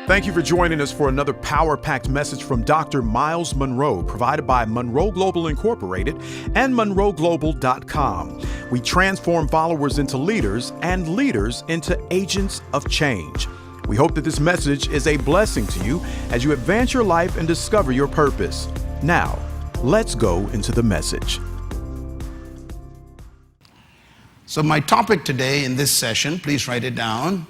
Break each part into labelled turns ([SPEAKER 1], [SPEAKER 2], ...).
[SPEAKER 1] Thank you for joining us for another power-packed message from Dr. Myles Munroe, provided by Munroe Global Incorporated and MunroeGlobal.com. We transform followers into leaders and leaders into agents of change. We hope that this message is a blessing to you as you advance your life and discover your purpose. Now, let's go into the message.
[SPEAKER 2] So my topic today in this session, please write it down,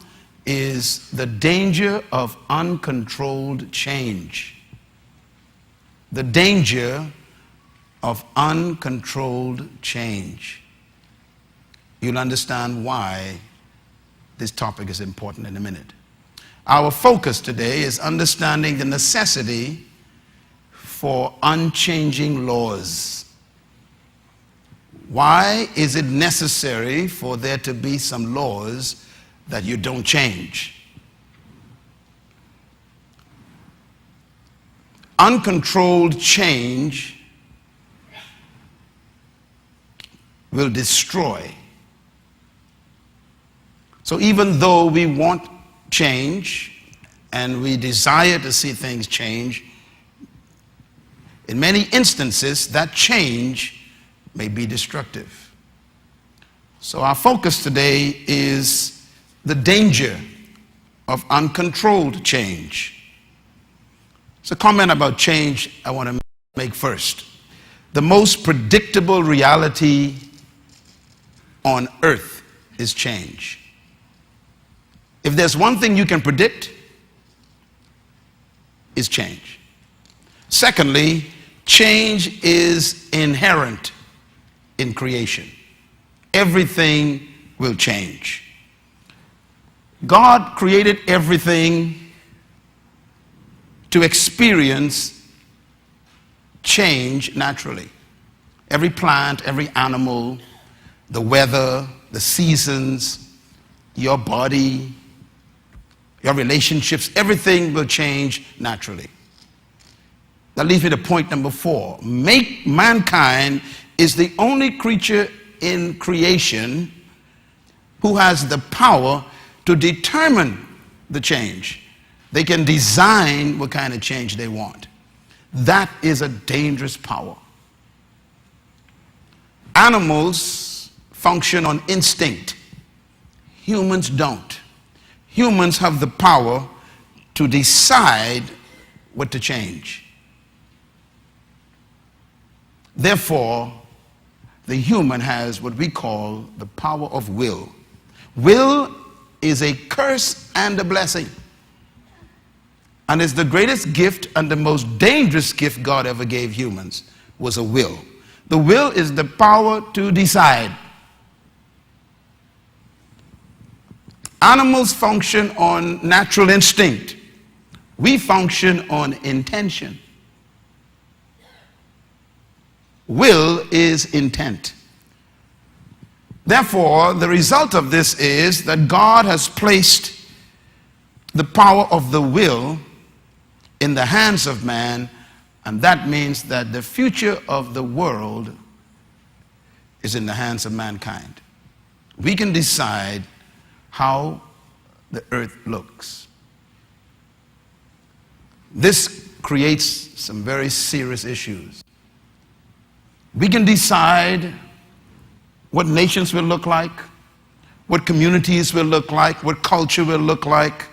[SPEAKER 2] is the danger of uncontrolled change. The danger of uncontrolled change. You'll understand why this topic is important in a minute. Our focus today is understanding the necessity for unchanging laws. Why is it necessary for there to be some laws that you don't change? Uncontrolled change will destroy. So even though we want change and we desire to see things change, in many instances that change may be destructive. So our focus today is the danger of uncontrolled change. It's a comment about change I want to make first. The most predictable reality on earth is change. If there's one thing you can predict, it's change. Secondly, change is inherent in creation. Everything will change. God created everything to experience change naturally. Every plant, every animal, the weather, the seasons, your body, your relationships, everything will change naturally. That leads me to point number 4. Mankind is the only creature in creation who has the power to determine the change. They can design what kind of change they want. That is a dangerous power. Animals function on instinct. Humans don't. Humans have the power to decide what to change. Therefore, the human has what we call the power of will. Will is a curse and a blessing. And it's the greatest gift and the most dangerous gift God ever gave humans was a will. The will is the power to decide. Animals function on natural instinct. We function on intention. Will is intent. Therefore, the result of this is that God has placed the power of the will in the hands of man, and that means that the future of the world is in the hands of mankind. We can decide how the earth looks. This creates some very serious issues. We can decide what nations will look like, what communities will look like, what culture will look like.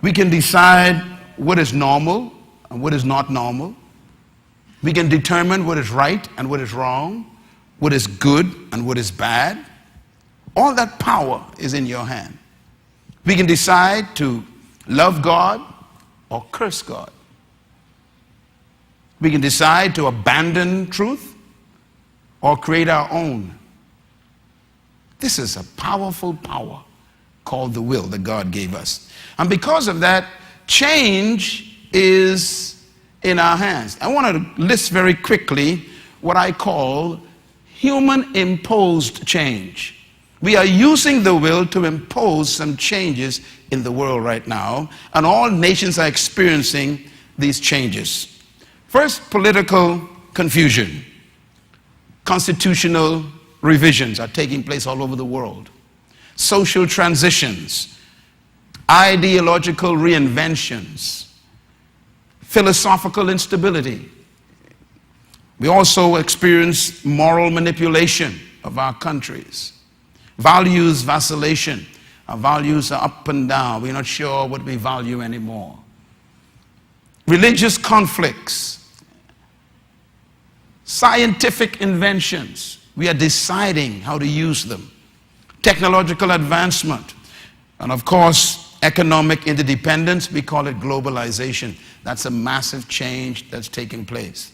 [SPEAKER 2] We can decide what is normal and what is not normal. We can determine what is right and what is wrong, what is good and what is bad. All that power is in your hand. We can decide to love God or curse God. We can decide to abandon truth or create our own. This is a powerful power called the will that God gave us. And because of that, change is in our hands. I want to list very quickly what I call human-imposed change. We are using the will to impose some changes in the world right now, and all nations are experiencing these changes. First, political confusion. Constitutional revisions are taking place all over the world. Social transitions. ideological reinventions, philosophical instability. We also experience moral manipulation of our countries, values vacillation. Our values are up and down. We're not sure what we value anymore. Religious conflicts, scientific inventions. We are deciding how to use them. Technological advancement. And of course, economic interdependence. We call it globalization. That's a massive change that's taking place.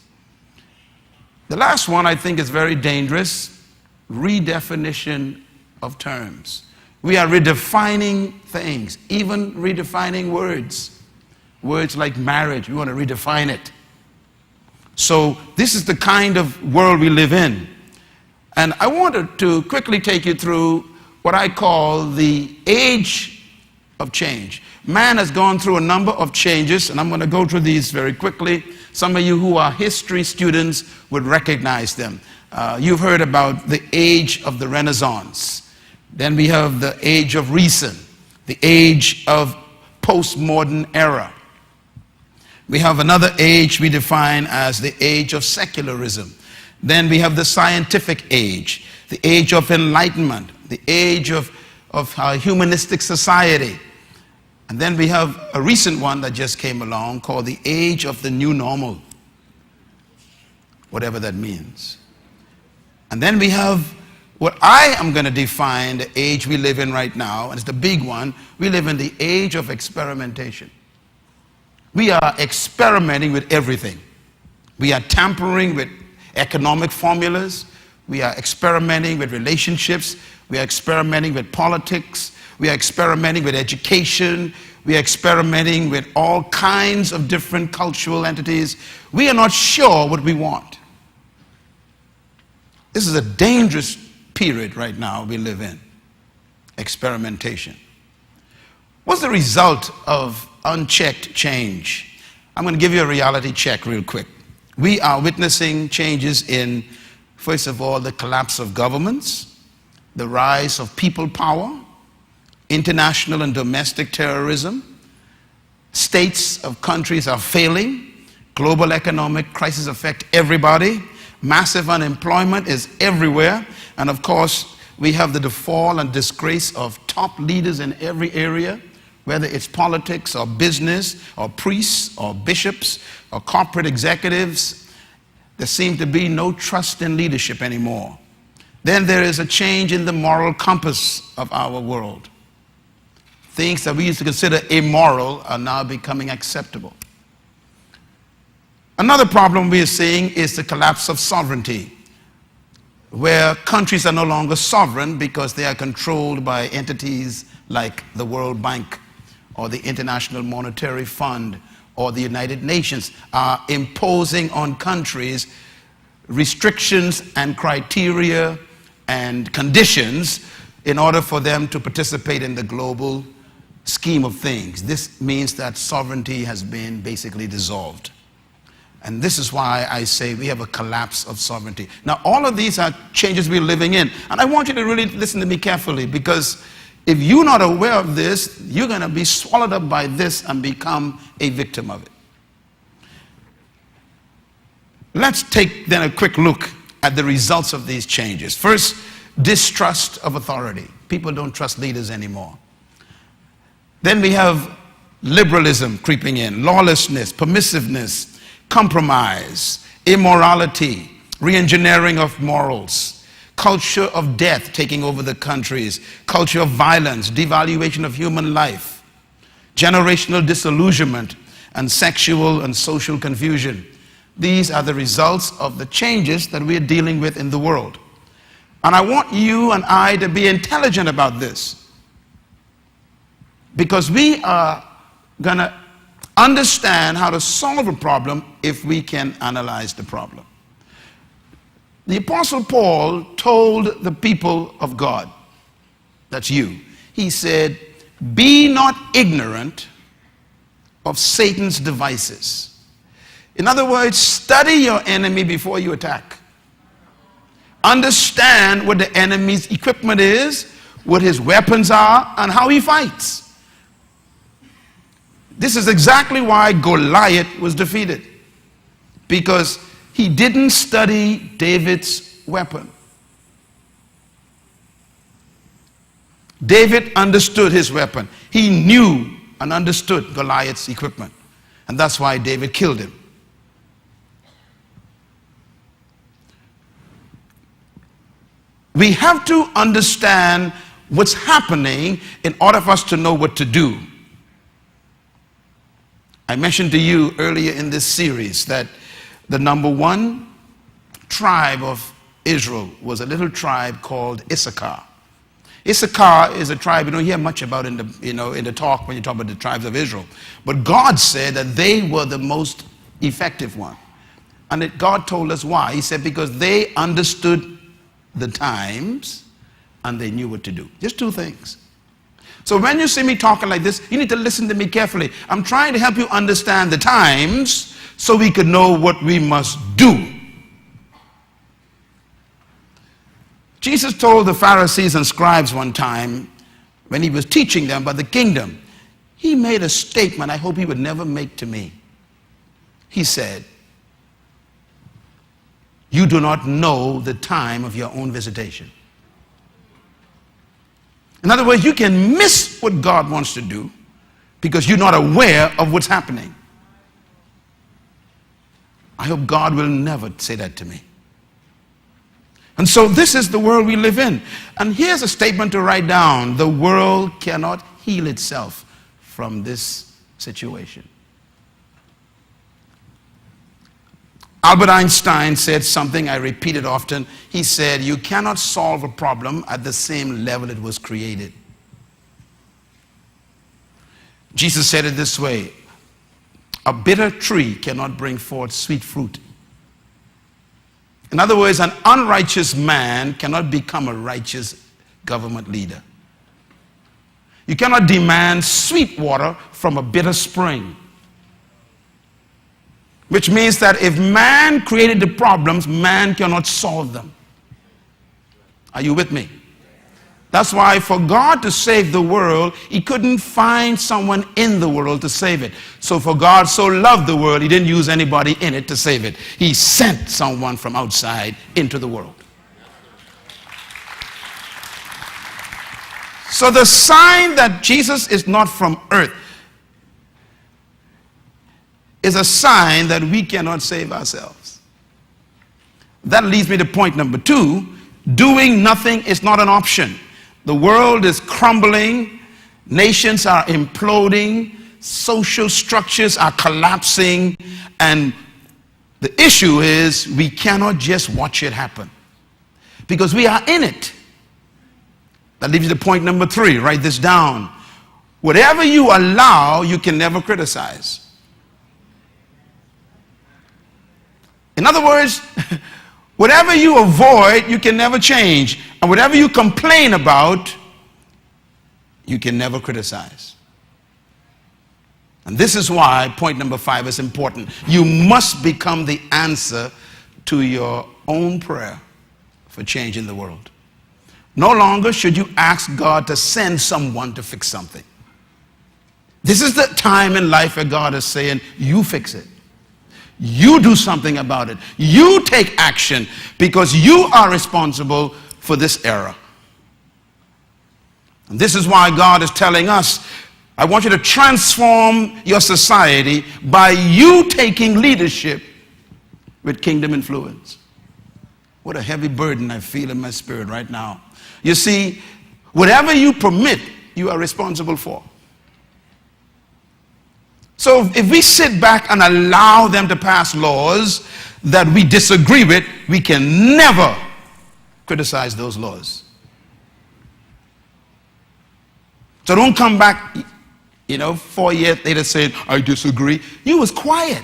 [SPEAKER 2] The last one I think is very dangerous. Redefinition of terms. We are redefining things, even redefining words. Words like marriage, we want to redefine it. So this is the kind of world we live in. And I wanted to quickly take you through what I call the age of change. Man has gone through a number of changes, and I'm going to go through these very quickly. Some of you who are history students would recognize them. You've heard about the age of the Renaissance. Then we have the age of reason, the age of postmodern era. We have another age we define as the age of secularism. Then we have the scientific age, the age of enlightenment, the age of humanistic society. And then we have a recent one that just came along called the age of the new normal, whatever that means. And then we have what I am going to define the age we live in right now, and it's the big one. We live in the age of experimentation. We are experimenting with everything. We are tampering with economic formulas. We are experimenting with relationships. We are experimenting with politics. We are experimenting with education. We are experimenting with all kinds of different cultural entities. We are not sure what we want. This is a dangerous period right now we live in. Experimentation. What's the result of unchecked change? I'm going to give you a reality check real quick. We are witnessing changes in, first of all, the collapse of governments, the rise of people power, international and domestic terrorism. States of countries are failing. Global economic crisis affect everybody. Massive unemployment is everywhere. And of course, we have the fall and disgrace of top leaders in every area, whether it's politics or business or priests or bishops or corporate executives. There seems to be no trust in leadership anymore. Then there is a change in the moral compass of our world. Things that we used to consider immoral are now becoming acceptable. Another problem we are seeing is the collapse of sovereignty, where countries are no longer sovereign because they are controlled by entities like the World Bank or the International Monetary Fund or the United Nations are imposing on countries restrictions and criteria and conditions in order for them to participate in the global scheme of things. This means that sovereignty has been basically dissolved. And this is why I say we have a collapse of sovereignty. Now, all of these are changes we're living in. And I want you to really listen to me carefully, because if you're not aware of this, you're going to be swallowed up by this and become a victim of it. Let's take then a quick look at the results of these changes. First, distrust of authority. People don't trust leaders anymore. Then we have liberalism creeping in, lawlessness, permissiveness, compromise, immorality, re-engineering of morals, culture of death taking over the countries, culture of violence, devaluation of human life, generational disillusionment, and sexual and social confusion. These are the results of the changes that we are dealing with in the world. And I want you and I to be intelligent about this, because we are going to understand how to solve a problem if we can analyze the problem. The Apostle Paul told the people of God, that's you, he said, be not ignorant of Satan's devices. In other words, study your enemy before you attack. Understand what the enemy's equipment is, what his weapons are, and how he fights. This is exactly why Goliath was defeated. Because he didn't study David's weapon. David understood his weapon. He knew and understood Goliath's equipment. And that's why David killed him. We have to understand what's happening in order for us to know what to do. I mentioned to you earlier in this series that the number one tribe of Israel was a little tribe called Issachar. Issachar is a tribe you don't hear much about in the talk when you talk about the tribes of Israel. But God said that they were the most effective one. And God told us why. He said because they understood the times and they knew what to do. Just two things. So when you see me talking like this, you need to listen to me carefully. I'm trying to help you understand the times so we could know what we must do. Jesus told the Pharisees and scribes one time when he was teaching them about the kingdom, he made a statement I hope he would never make to me. He said, "You do not know the time of your own visitation." In other words, you can miss what God wants to do because you're not aware of what's happening. I hope God will never say that to me. And so this is the world we live in. And here's a statement to write down. The world cannot heal itself from this situation. Albert Einstein said something I repeated often. He said, you cannot solve a problem at the same level it was created. Jesus said it this way, a bitter tree cannot bring forth sweet fruit. In other words, an unrighteous man cannot become a righteous government leader. You cannot demand sweet water from a bitter spring. Which means that if man created the problems, man cannot solve them. Are you with me? That's why for God to save the world, he couldn't find someone in the world to save it. So for God so loved the world, he didn't use anybody in it to save it. He sent someone from outside into the world. So the sign that Jesus is not from earth is a sign that we cannot save ourselves. That leads me to point number 2. Doing nothing is not an option. The world is crumbling. Nations are imploding. Social structures are collapsing. And the issue is we cannot just watch it happen because we are in it. That leads me to point number 3. Write this down. Whatever you allow, you can never criticize. In other words, whatever you avoid, you can never change. And whatever you complain about, you can never criticize. And this is why point number 5 is important. You must become the answer to your own prayer for change in the world. No longer should you ask God to send someone to fix something. This is the time in life where God is saying, you fix it. You do something about it. You take action because you are responsible for this error. And this is why God is telling us, I want you to transform your society by you taking leadership with kingdom influence. What a heavy burden I feel in my spirit right now. You see, whatever you permit, you are responsible for. So if we sit back and allow them to pass laws that we disagree with, we can never criticize those laws. So don't come back, 4 years later saying, I disagree. You was quiet.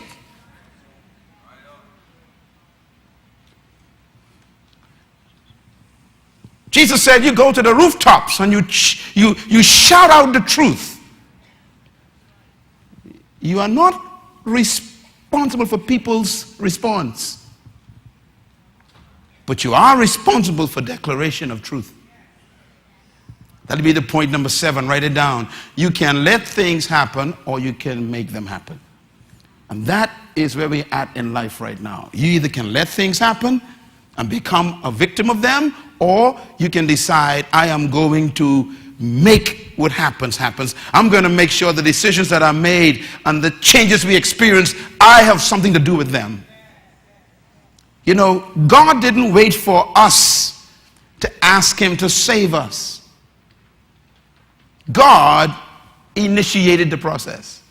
[SPEAKER 2] Jesus said you go to the rooftops and you shout out the truth. You are not responsible for people's response, but you are responsible for declaration of truth. That'll be the point number 7. Write it down. You can let things happen or you can make them happen. And that is where we're at in life right now. You either can let things happen and become a victim of them, or you can decide, I am going to make what happens. I'm going to make sure the decisions that are made and the changes we experience, I have something to do with them. You know, God didn't wait for us to ask him to save us. God initiated the process.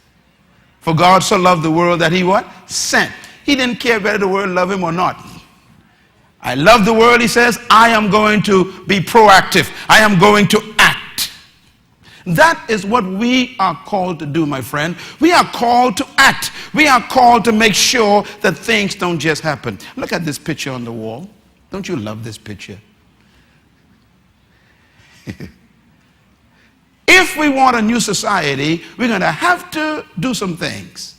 [SPEAKER 2] For God so loved the world that he what? Sent. He didn't care whether the world loved him or not. I love the world, he says. I am going to be proactive. I am going to act. That is what we are called to do, my friend. We are called to act. We are called to make sure that things don't just happen. Look at this picture on the wall. Don't you love this picture? If we want a new society, we're going to have to do some things.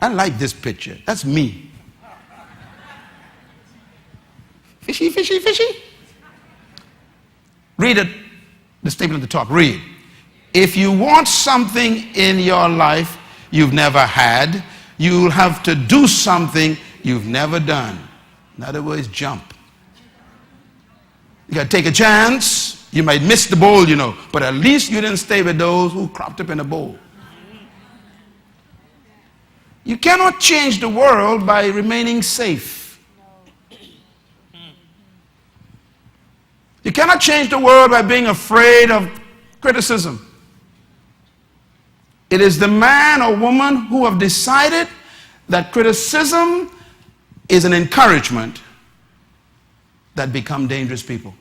[SPEAKER 2] I like this picture. That's me. Fishy, fishy, fishy. Read it, the statement at the top. Read. If you want something in your life you've never had, you'll have to do something you've never done. In other words, jump. You got to take a chance. You might miss the bowl, you know, but at least you didn't stay with those who cropped up in a bowl. You cannot change the world by remaining safe. You cannot change the world by being afraid of criticism. It is the man or woman who have decided that criticism is an encouragement that become dangerous people.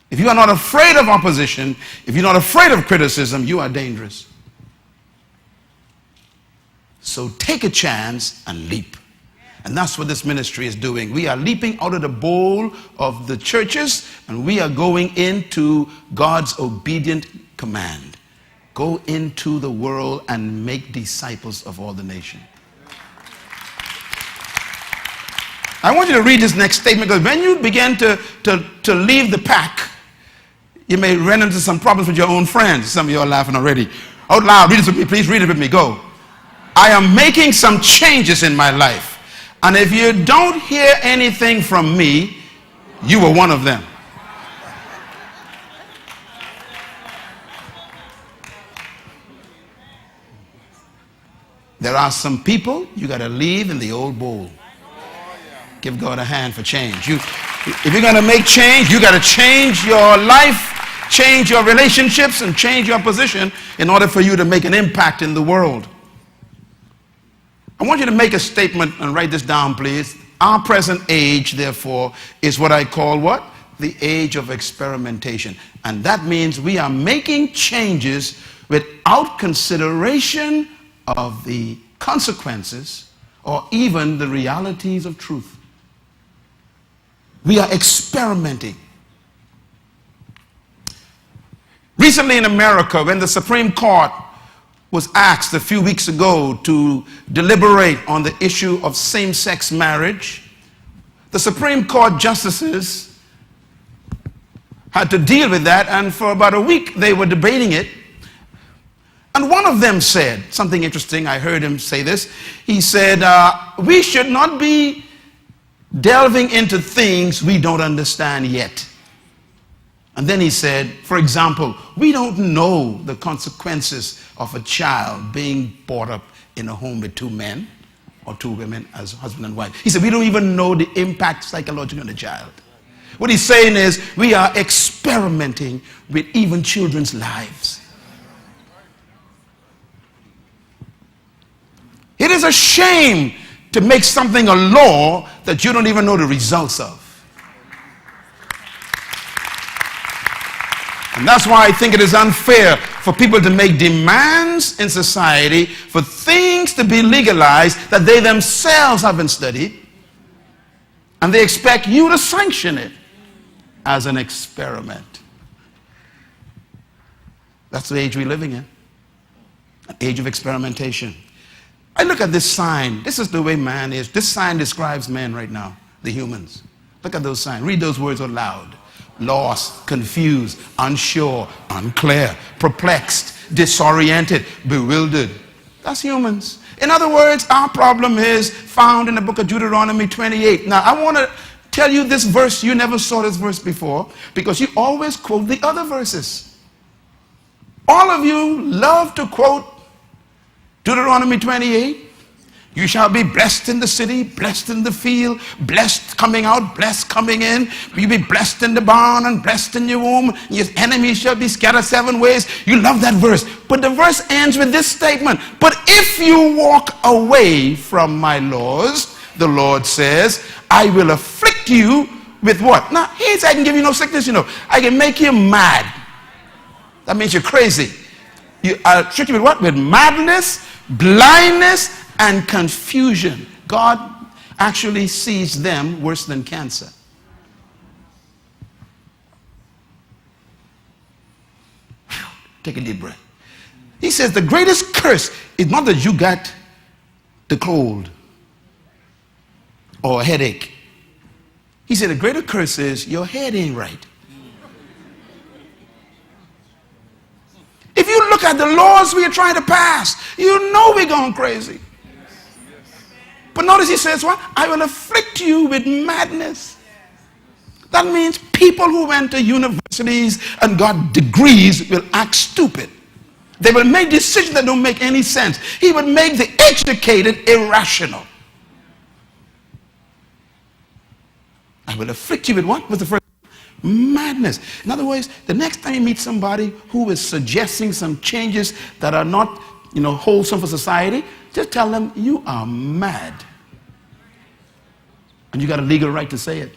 [SPEAKER 2] If you are not afraid of opposition, if you're not afraid of criticism, you are dangerous. So take a chance and leap. And that's what this ministry is doing. We are leaping out of the bowl of the churches and we are going into God's obedient command. Go into the world and make disciples of all the nations. I want you to read this next statement, because when you begin to leave the pack, you may run into some problems with your own friends. Some of you are laughing already. Out loud, read this with me. Please read it with me. Go. I am making some changes in my life. And if you don't hear anything from me, you were one of them. There are some people you got to leave in the old bowl. Give God a hand for change. If you're going to make change, you got to change your life, change your relationships, and change your position in order for you to make an impact in the world. I want you to make a statement and write this down, please. Our present age, therefore, is what I call what? The age of experimentation. And that means we are making changes without consideration of the consequences or even the realities of truth. We are experimenting. Recently in America, when the Supreme Court was asked a few weeks ago to deliberate on the issue of same-sex marriage, the Supreme Court justices had to deal with that, and for about a week they were debating it. And one of them said something interesting. I heard him say this. He said, we should not be delving into things we don't understand yet. And then he said, for example, we don't know the consequences of a child being brought up in a home with two men or two women as husband and wife. He said, we don't even know the impact psychologically on the child. What he's saying is, we are experimenting with even children's lives. It is a shame to make something a law that you don't even know the results of. And that's why I think it is unfair for people to make demands in society for things to be legalized that they themselves haven't studied, and they expect you to sanction it as an experiment. That's the age we're living in, an age of experimentation. I look at this sign. This is the way man is. This sign describes man right now, the humans. Look at those signs. Read those words out loud. lost, confused, unsure, unclear, perplexed, disoriented, bewildered. That's humans. In other words, our problem is found in the book of Deuteronomy 28. Now, I want to tell you this verse. You never saw this verse before because you always quote the other verses. All of you love to quote Deuteronomy 28. You shall be blessed in the city, blessed in the field, blessed coming out, blessed coming in. You'll be blessed in the barn and blessed in your womb. Your enemies shall be scattered 7 ways. You love that verse. But the verse ends with this statement. But if you walk away from my laws, the Lord says, I will afflict you with what? Now, he says I can give you no sickness, I can make you mad. That means you're crazy. I'll trick you with what? With madness, blindness, and confusion. God actually sees them worse than cancer. Take a deep breath. He says the greatest curse is not that you got the cold or a headache. He said the greater curse is your head ain't right. If you look at the laws we are trying to pass, you know we're going crazy. But notice he says what? I will afflict you with madness. That means people who went to universities and got degrees will act stupid. They will make decisions that don't make any sense. He would make the educated irrational. I will afflict you with what? What's the first? Madness. In other words, the next time you meet somebody who is suggesting some changes that are not, wholesome for society, just tell them you are mad. And you got a legal right to say it.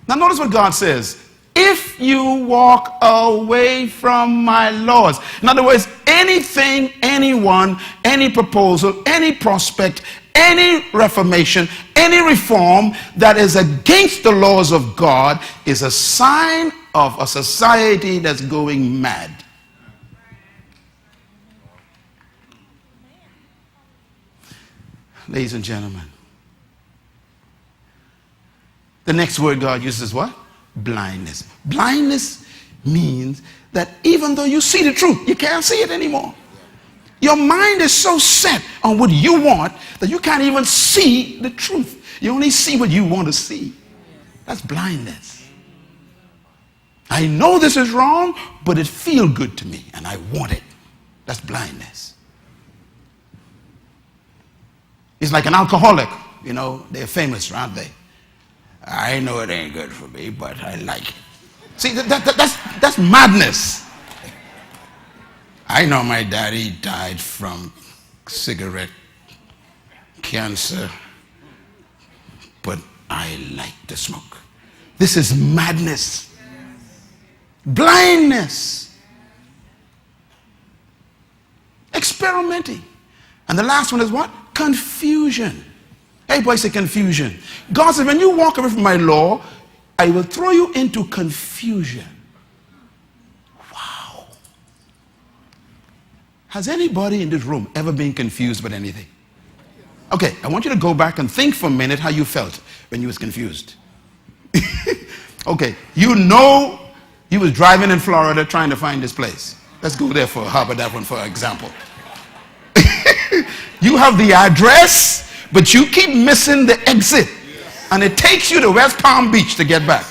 [SPEAKER 2] Now notice what God says. If you walk away from my laws. In other words, anything, anyone, any proposal, any prospect, any reformation, any reform that is against the laws of God is a sign of a society that's going mad. Ladies and gentlemen, the next word God uses is what? Blindness. Blindness means that even though you see the truth, you can't see it anymore. Your mind is so set on what you want that you can't even see the truth. You only see what you want to see. That's blindness. I know this is wrong, but it feels good to me and I want it. That's blindness. It's like an alcoholic. They're famous, aren't they? I know it ain't good for me, but I like it. See, that's madness. I know my daddy died from cigarette cancer, but I like to smoke. This is madness. Blindness. Experimenting. And the last one is what? Confusion. Everybody say confusion. God says, when you walk away from my law, I will throw you into confusion. Wow. Has anybody in this room ever been confused about anything? Okay, I want you to go back and think for a minute how you felt when you was confused. Okay, you was driving in Florida trying to find this place. Let's go there for that one for example. You have the address, but you keep missing the exit. And it takes you to West Palm Beach to get back.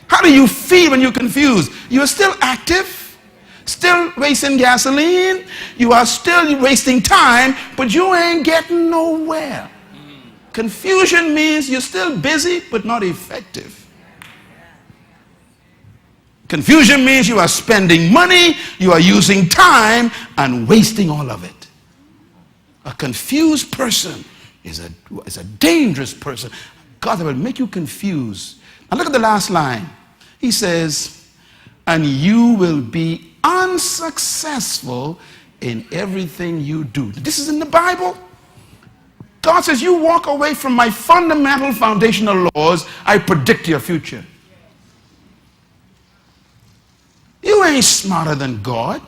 [SPEAKER 2] How do you feel when you're confused? You're still active, still wasting gasoline, you are still wasting time, but you ain't getting nowhere. Confusion means you're still busy, but not effective. Confusion means you are spending money, you are using time, and wasting all of it. A confused person is a dangerous person. God will make you confused. Now look at the last line. He says, and you will be unsuccessful in everything you do. This is in the Bible. God says, you walk away from my fundamental foundational laws, I predict your future. You ain't smarter than God.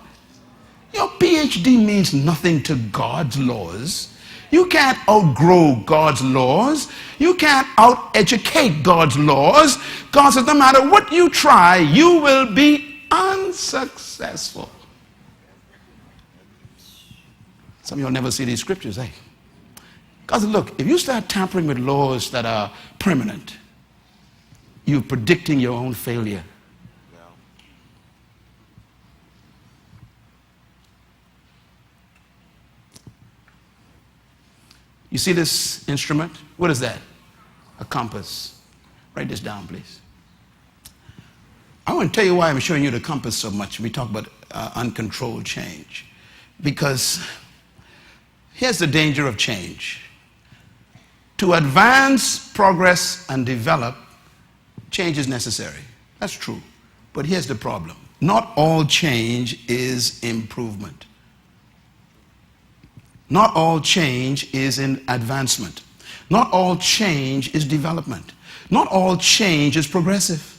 [SPEAKER 2] Your PhD means nothing to God's laws. You can't outgrow God's laws. You can't out-educate God's laws. God says no matter what you try, you will be unsuccessful. Some of you will never see these scriptures, eh? God said, look, if you start tampering with laws that are permanent, you're predicting your own failure. You see this instrument? What is that? A compass. Write this down, please. I want to tell you why I'm showing you the compass so much. We talk about uncontrolled change. Because here's the danger of change. To advance, progress, and develop, change is necessary. That's true. But here's the problem. Not all change is improvement. Not all change is in advancement. Not all change is development. Not all change is progressive.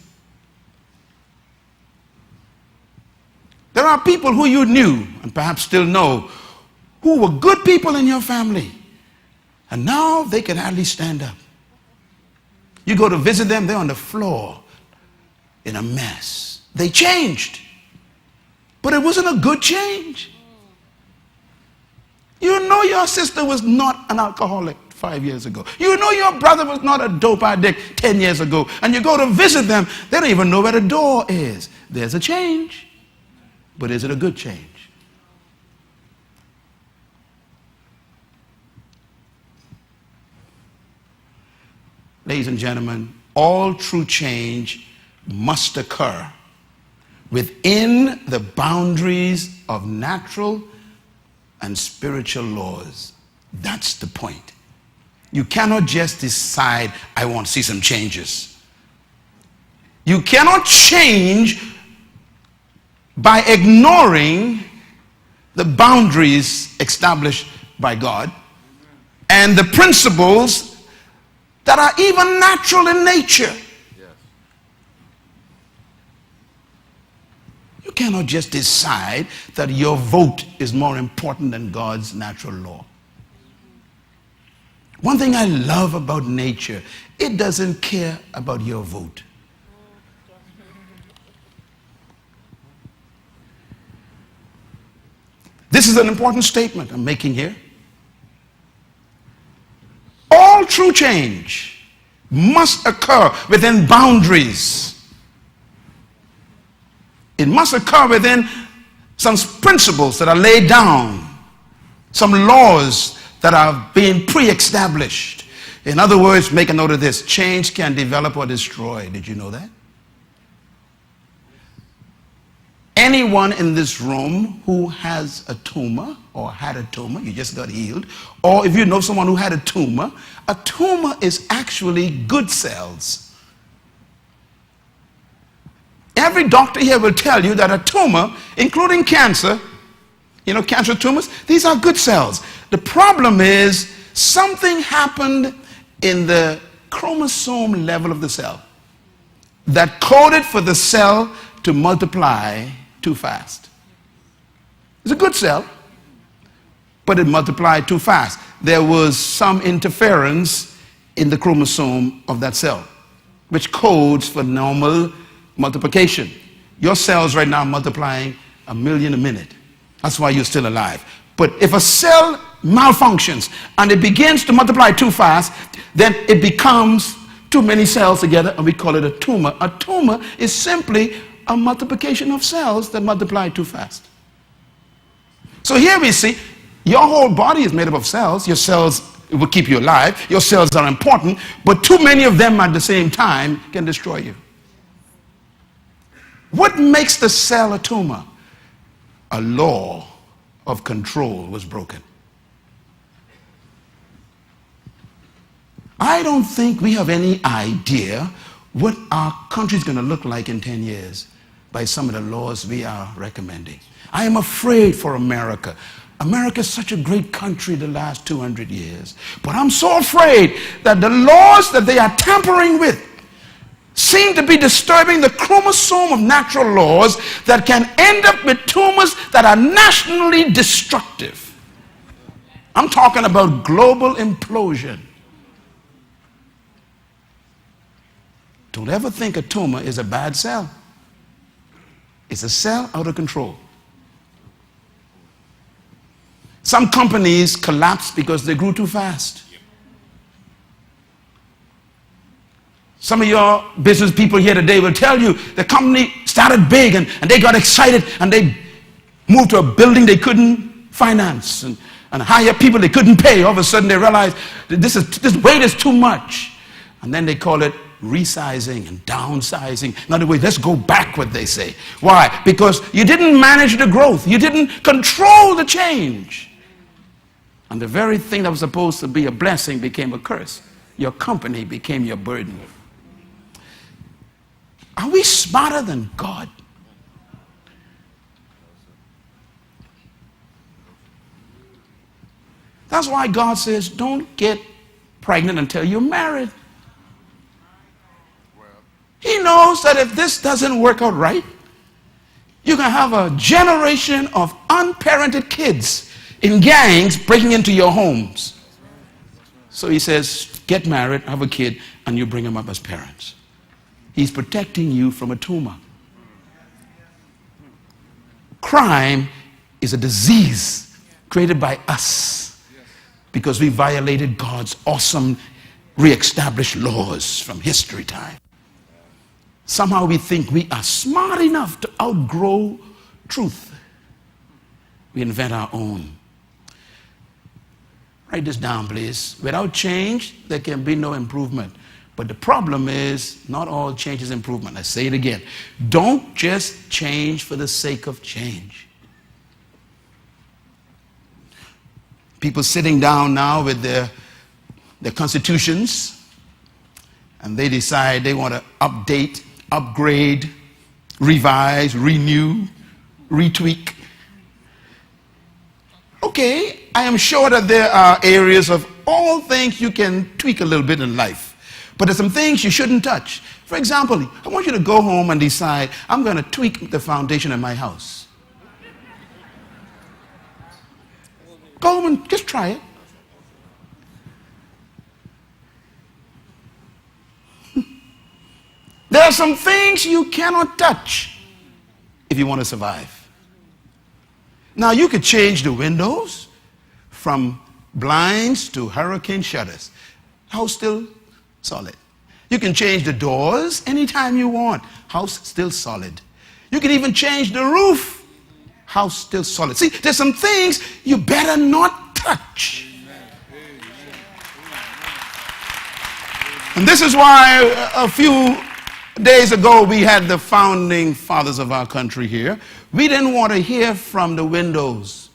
[SPEAKER 2] There are people who you knew, and perhaps still know, who were good people in your family. And now they can hardly stand up. You go to visit them, they're on the floor in a mess. They changed. But it wasn't a good change. You know your sister was not an alcoholic 5 years ago. You know your brother was not a dope addict 10 years ago. And you go to visit them, they don't even know where the door is. There's a change. But is it a good change? Ladies and gentlemen, all true change must occur within the boundaries of natural and spiritual laws. That's the point. You cannot just decide, I want to see some changes. You cannot change by ignoring the boundaries established by God and the principles that are even natural in nature. Yes. You cannot just decide that your vote is more important than God's natural law. One thing I love about nature, it doesn't care about your vote. This is an important statement I'm making here. All true change must occur within boundaries. It must occur within some principles that are laid down, some laws that are being pre-established. In other words, make a note of this: change can develop or destroy. Did you know that? Anyone in this room who has a tumor or had a tumor, you just got healed, or if you know someone who had a tumor is actually good cells. Every doctor here will tell you that a tumor, including cancer, you know, cancer tumors, these are good cells. The problem is something happened in the chromosome level of the cell that coded for the cell to multiply too fast. It's a good cell, but it multiplied too fast. There was some interference in the chromosome of that cell, which codes for normal multiplication. Your cells right now are multiplying 1 million a minute. That's why you're still alive. But if a cell malfunctions and it begins to multiply too fast, then it becomes too many cells together, and we call it a tumor. A tumor is simply a multiplication of cells that multiply too fast. So here we see your whole body is made up of cells. Your cells will keep you alive. Your cells are important, but too many of them at the same time can destroy you. What makes the cell a tumor? A law of control was broken. I don't think we have any idea what our country is going to look like in 10 years by some of the laws we are recommending. I am afraid for America. America is such a great country the last 200 years. But I'm so afraid that the laws that they are tampering with seem to be disturbing the chromosome of natural laws that can end up with tumors that are nationally destructive. I'm talking about global implosion. Don't ever think a tumor is a bad cell. It's a cell out of control. Some companies collapsed because they grew too fast. Some of your business people here today will tell you the company started big and they got excited and they moved to a building they couldn't finance and hire people they couldn't pay. All of a sudden they realized that this weight is too much. And then they call it resizing and downsizing. In other words, let's go backward, they say. Why? Because you didn't manage the growth. You didn't control the change. And the very thing that was supposed to be a blessing became a curse. Your company became your burden. Are we smarter than God? That's why God says, don't get pregnant until you're married. He knows that if this doesn't work out right, you're going to have a generation of unparented kids in gangs breaking into your homes. So he says, get married, have a kid, and you bring them up as parents. He's protecting you from a tumor. Crime is a disease created by us because we violated God's awesome re-established laws from history time. Somehow we think we are smart enough to outgrow truth. We invent our own. Write this down, please. Without change, there can be no improvement. But the problem is, not all change is improvement. I say it again. Don't just change for the sake of change. People sitting down now with their constitutions, and they decide they want to update, upgrade, revise, renew, retweak. Okay, I am sure that there are areas of all things you can tweak a little bit in life. But there's some things you shouldn't touch. For example, I want you to go home and decide, I'm going to tweak the foundation of my house. Go home and just try it. There are some things you cannot touch if you want to survive. Now, you could change the windows from blinds to hurricane shutters. House still solid. You can change the doors anytime you want. House still solid. You can even change the roof. House still solid. See, there's some things you better not touch. And this is why a few days ago we had the founding fathers of our country here. We didn't want to hear from the windows.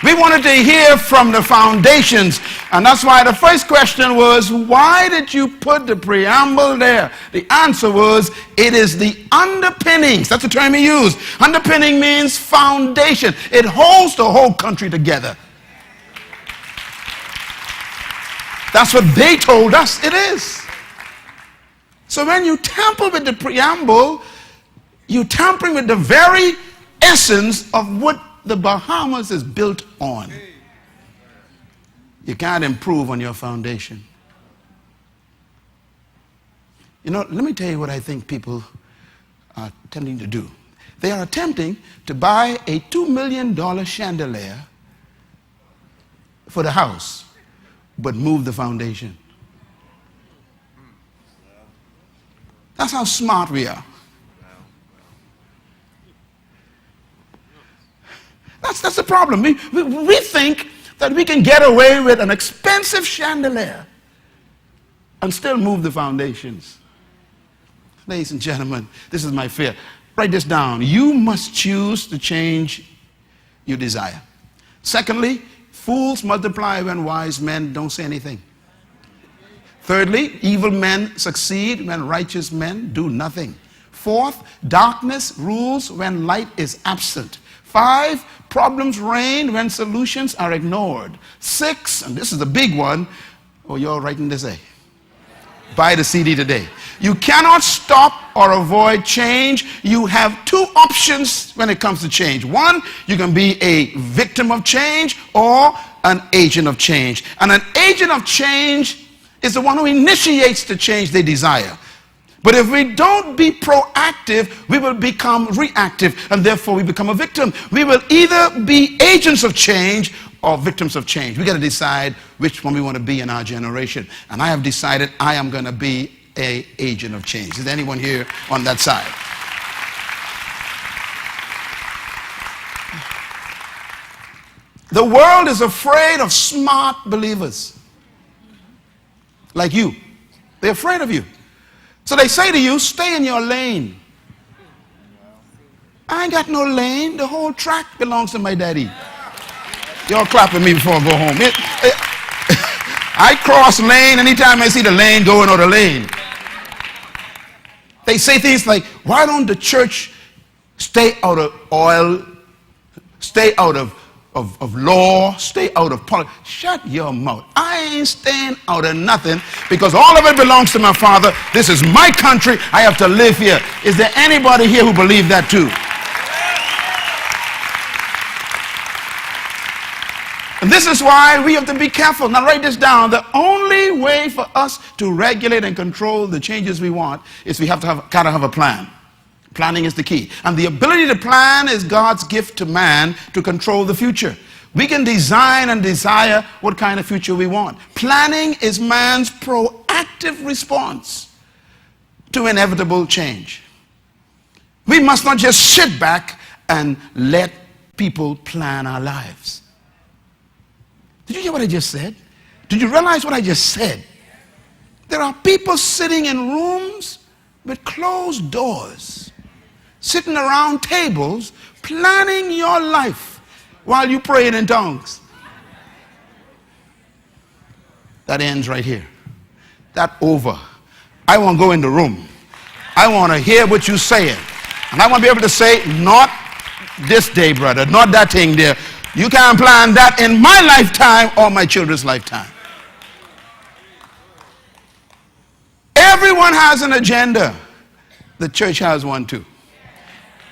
[SPEAKER 2] We wanted to hear from the foundations. And that's why the first question was, why did you put the preamble there? The answer was, it is the underpinnings. That's the term he used. Underpinning means foundation. It holds the whole country together. That's what they told us it is. So when you tamper with the preamble, you're tampering with the very essence of what the Bahamas is built on. You can't improve on your foundation. You know, let me tell you what I think people are tending to do. They are attempting to buy a $2 million chandelier for the house, but move the foundation. That's how smart we are. That's the problem. We think that we can get away with an expensive chandelier and still move the foundations. Ladies and gentlemen, this is my fear. Write this down. You must choose to change your desire. Secondly, fools multiply when wise men don't say anything. Thirdly, evil men succeed when righteous men do nothing. Fourth, darkness rules when light is absent. 5, problems reign when solutions are ignored. 6, and this is the big one. Oh, you're writing this, eh? Buy the CD today. You cannot stop or avoid change. You have two options when it comes to change. One, you can be a victim of change or an agent of change. And an agent of change is the one who initiates the change they desire. But if we don't be proactive, we will become reactive, and therefore we become a victim. We will either be agents of change or victims of change. We got to decide which one we want to be in our generation. And I have decided I am going to be an agent of change. Is there anyone here on that side? The world is afraid of smart believers like you. They're afraid of you. So they say to you, stay in your lane. I ain't got no lane. The whole track belongs to my daddy. Y'all clapping me before I go home. I cross lane anytime I see the lane going or the lane. They say things like, why don't the church stay out of oil, stay out of law, stay out of politics? Shut your mouth. I ain't staying out of nothing because all of it belongs to my Father. This is my country. I have to live here. Is there anybody here who believes that too? And this is why we have to be careful. Now write this down. The only way for us to regulate and control the changes we want is we have to gotta have a plan. Planning is the key. And the ability to plan is God's gift to man to control the future. We can design and desire what kind of future we want. Planning is man's proactive response to inevitable change. We must not just sit back and let people plan our lives. Did you hear what I just said? Did you realize what I just said? There are people sitting in rooms with closed doors, sitting around tables, planning your life while you praying in tongues. That ends right here. That over. I want to go in the room. I want to hear what you're saying. And I want to be able to say, not this day, brother, not that thing there. You can't plan that in my lifetime or my children's lifetime. Everyone has an agenda. The church has one too.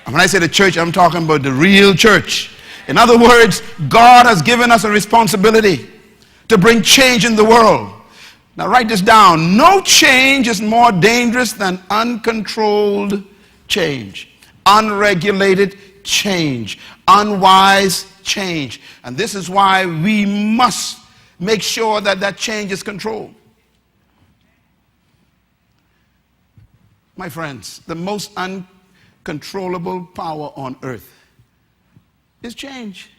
[SPEAKER 2] And when I say the church, I'm talking about the real church. In other words, God has given us a responsibility to bring change in the world. Now write this down. No change is more dangerous than uncontrolled change, unregulated change, unwise change. And this is why we must make sure that that change is controlled. My friends, the most uncontrollable power on earth is change.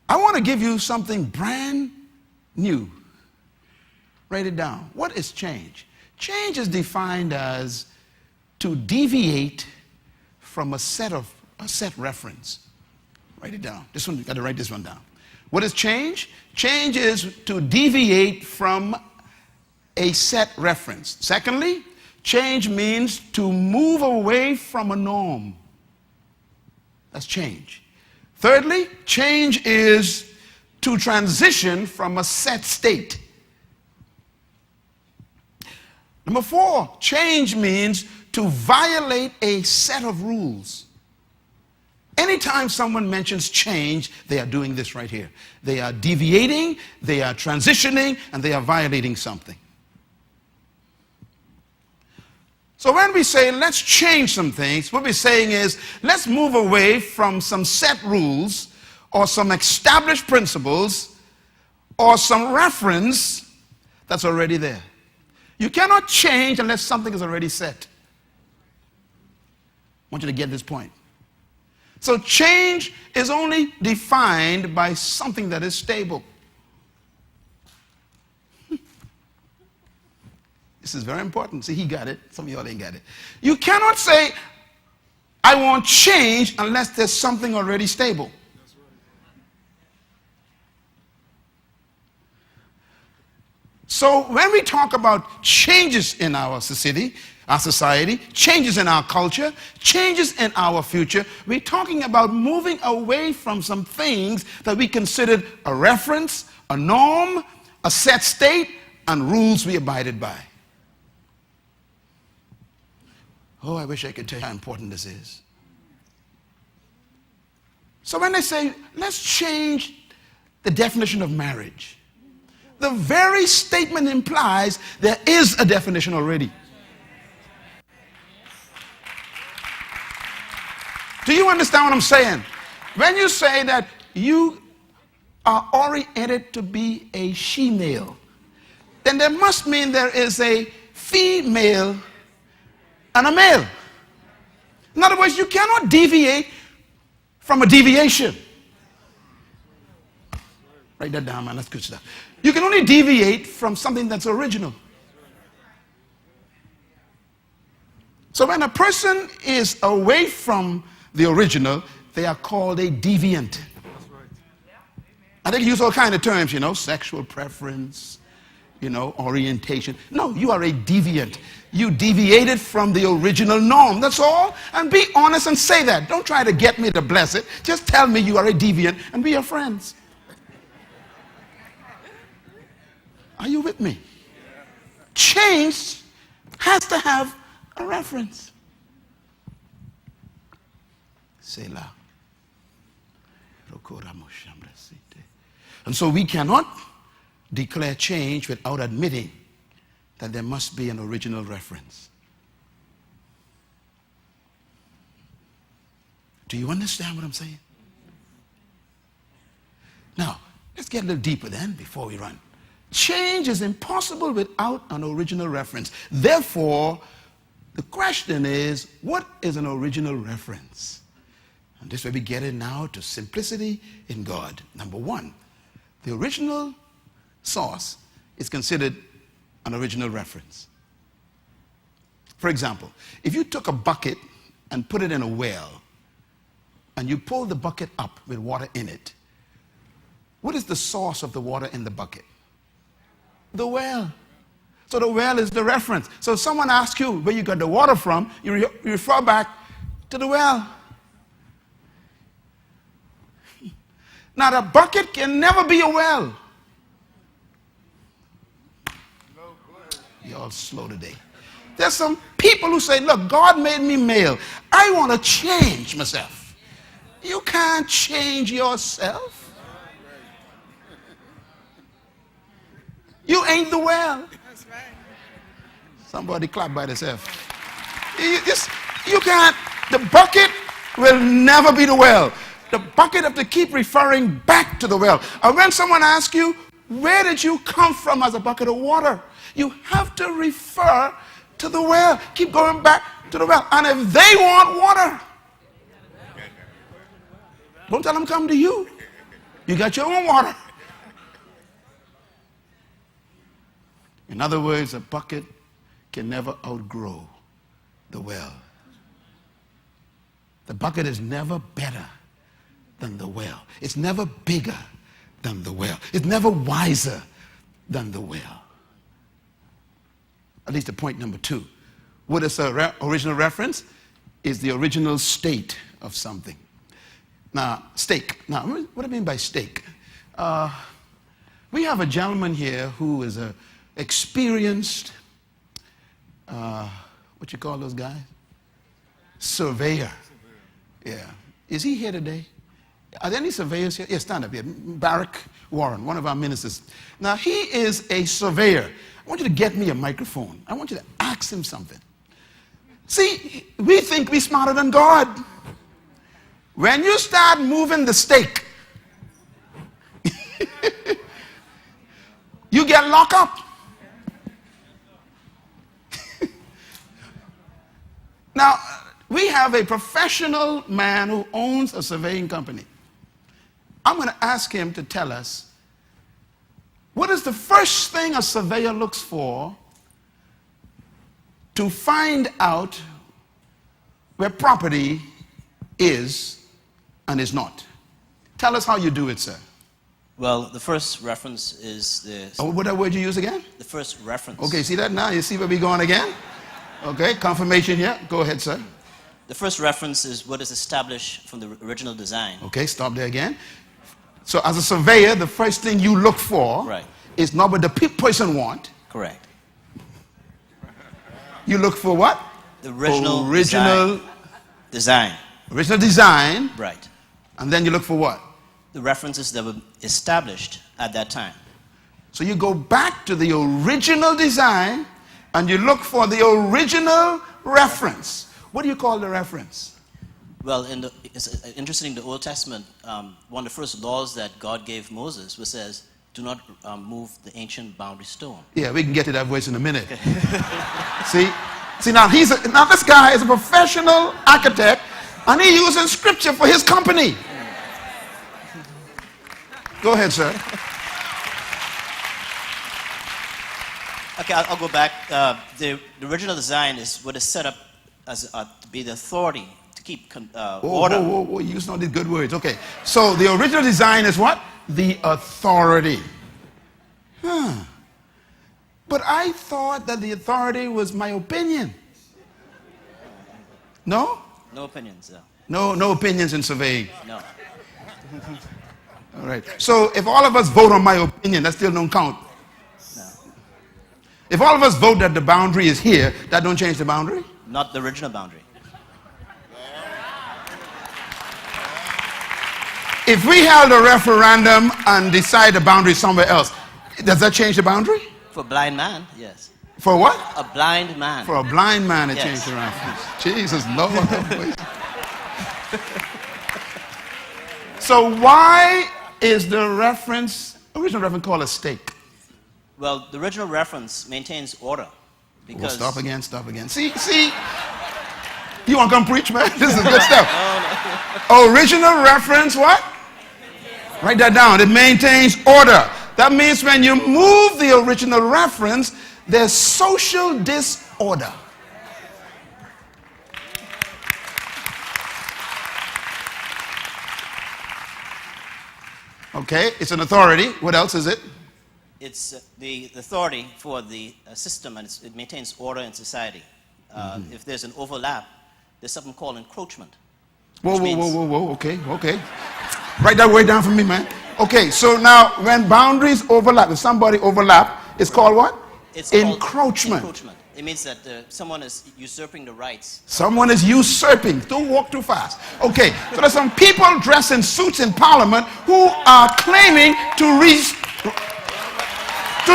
[SPEAKER 2] I want to give you something brand new. Write it down. What is change? Change is defined as to deviate from a set reference. Write it down. This one, you got to write this one down. What is change? Change is to deviate from a set reference. Secondly, change means to move away from a norm. That's change. Thirdly, change is to transition from a set state. Number 4, change means to violate a set of rules. Anytime someone mentions change, they are doing this right here. They are deviating, they are transitioning, and they are violating something. So when we say let's change some things, what we're saying is let's move away from some set rules or some established principles or some reference that's already there. You cannot change unless something is already set. I want you to get this point. So change is only defined by something that is stable. This is very important. See, he got it. Some of y'all ain't got it. You cannot say, I want change unless there's something already stable. So when we talk about changes in our society, changes in our culture, changes in our future, we're talking about moving away from some things that we considered a reference, a norm, a set state, and rules we abided by. Oh, I wish I could tell you how important this is. So when they say, let's change the definition of marriage, the very statement implies there is a definition already. Do you understand what I'm saying? When you say that you are oriented to be a she-male, then there must mean there is a female and a male. In other words, you cannot deviate from a deviation. Write that down, man. That's good stuff. You can only deviate from something that's original. So when a person is away from the original, they are called a deviant. I think you use all kinds of terms, sexual preference, orientation. No, you are a deviant. You deviated from the original norm. That's all. And be honest and say that. Don't try to get me to bless it. Just tell me you are a deviant and we are friends. Are you with me? Change has to have a reference. Selah. And so we cannot declare change without admitting that there must be an original reference. Do you understand what I'm saying? Now, let's get a little deeper then before we run. Change is impossible without an original reference. Therefore, the question is, what is an original reference? And this way we get it now to simplicity in God. Number one, the original source is considered an original reference. For example, if you took a bucket and put it in a well, and you pull the bucket up with water in it, what is the source of the water in the bucket? The well. So the well is the reference. So if someone asks you where you got the water from, you refer back to the well. Now the bucket can never be a well. You're all slow today. There's some people who say, look, God made me male. I want to change myself. You can't change yourself. You ain't the well. Somebody clap by themselves. You can't. The bucket will never be the well. The bucket have to keep referring back to the well. And when someone asks you, where did you come from as a bucket of water? You have to refer to the well. Keep going back to the well. And if they want water, don't tell them come to you. You got your own water. In other words, a bucket can never outgrow the well. The bucket is never better than the well. It's never bigger than the well. It's never wiser than the well. At least the point number two. What is the original reference? Is the original state of something. Now, stake. Now, what do I mean by stake? We have a gentleman here who is a experienced, what you call those guys? Surveyor. Yeah. Is he here today? Are there any surveyors here? Yeah, stand up here. Barack Warren, one of our ministers. Now, he is a surveyor. I want you to get me a microphone. I want you to ask him something. See, we think we're smarter than God. When you start moving the stake, you get locked up. Now, we have a professional man who owns a surveying company. I'm going to ask him to tell us, what is the first thing a surveyor looks for to find out where property is and is not? Tell us how you do it, sir.
[SPEAKER 3] Well, the first reference is the...
[SPEAKER 2] Oh, what word you use again?
[SPEAKER 3] The first reference.
[SPEAKER 2] Okay, see that now? You see where we're going again? Okay, confirmation here. Go ahead, sir.
[SPEAKER 3] The first reference is what is established from the original design.
[SPEAKER 2] Okay, stop there again. So as a surveyor, the first thing you look for it's not what the person want.
[SPEAKER 3] Correct.
[SPEAKER 2] You look for what?
[SPEAKER 3] The original design.
[SPEAKER 2] Original design.
[SPEAKER 3] Right.
[SPEAKER 2] And then you look for what?
[SPEAKER 3] The references that were established at that time.
[SPEAKER 2] So you go back to the original design and you look for the original reference. What do you call the reference?
[SPEAKER 3] Well, it's interesting, the Old Testament, one of the first laws that God gave Moses was says, do not move the ancient boundary stone.
[SPEAKER 2] Yeah, we can get to that voice in a minute. See, now this guy is a professional architect and he using scripture for his company. Go ahead, sir.
[SPEAKER 3] Okay, I'll go back. The original design is what is set up as to be the authority to keep order.
[SPEAKER 2] Whoa, you used all these good words. Okay, so the original design is what? The authority. But I thought that the authority was my opinion. No?
[SPEAKER 3] No opinions, no.
[SPEAKER 2] No opinions in surveying.
[SPEAKER 3] No.
[SPEAKER 2] All right. So if all of us vote on my opinion, that still don't count.
[SPEAKER 3] No.
[SPEAKER 2] If all of us vote that the boundary is here, that don't change the boundary?
[SPEAKER 3] Not the original boundary.
[SPEAKER 2] If we held a referendum and decide the boundary is somewhere else, does that change the boundary?
[SPEAKER 3] For a blind man, yes.
[SPEAKER 2] For what?
[SPEAKER 3] A blind man.
[SPEAKER 2] For a blind man, it
[SPEAKER 3] Yes.
[SPEAKER 2] changed the reference. Jesus, Lord. So why is the original reference called a stake?
[SPEAKER 3] Well, the original reference maintains order. Because
[SPEAKER 2] Stop again. See? You want to come preach, man? This is good stuff. No. Original reference, what? Write that down. It maintains order. That means when you move the original reference, there's social disorder. Okay, it's an authority. What else is it?
[SPEAKER 3] It's the authority for the system, and it maintains order in society. If there's an overlap, there's something called encroachment.
[SPEAKER 2] Whoa. Okay. Write that word down for me, man. Okay, so now when boundaries overlap, if somebody overlap, it's called what?
[SPEAKER 3] It's
[SPEAKER 2] encroachment.
[SPEAKER 3] Called encroachment. It means that someone is usurping the rights.
[SPEAKER 2] Someone is usurping. Don't walk too fast. Okay, so there's some people dressed in suits in Parliament who are claiming to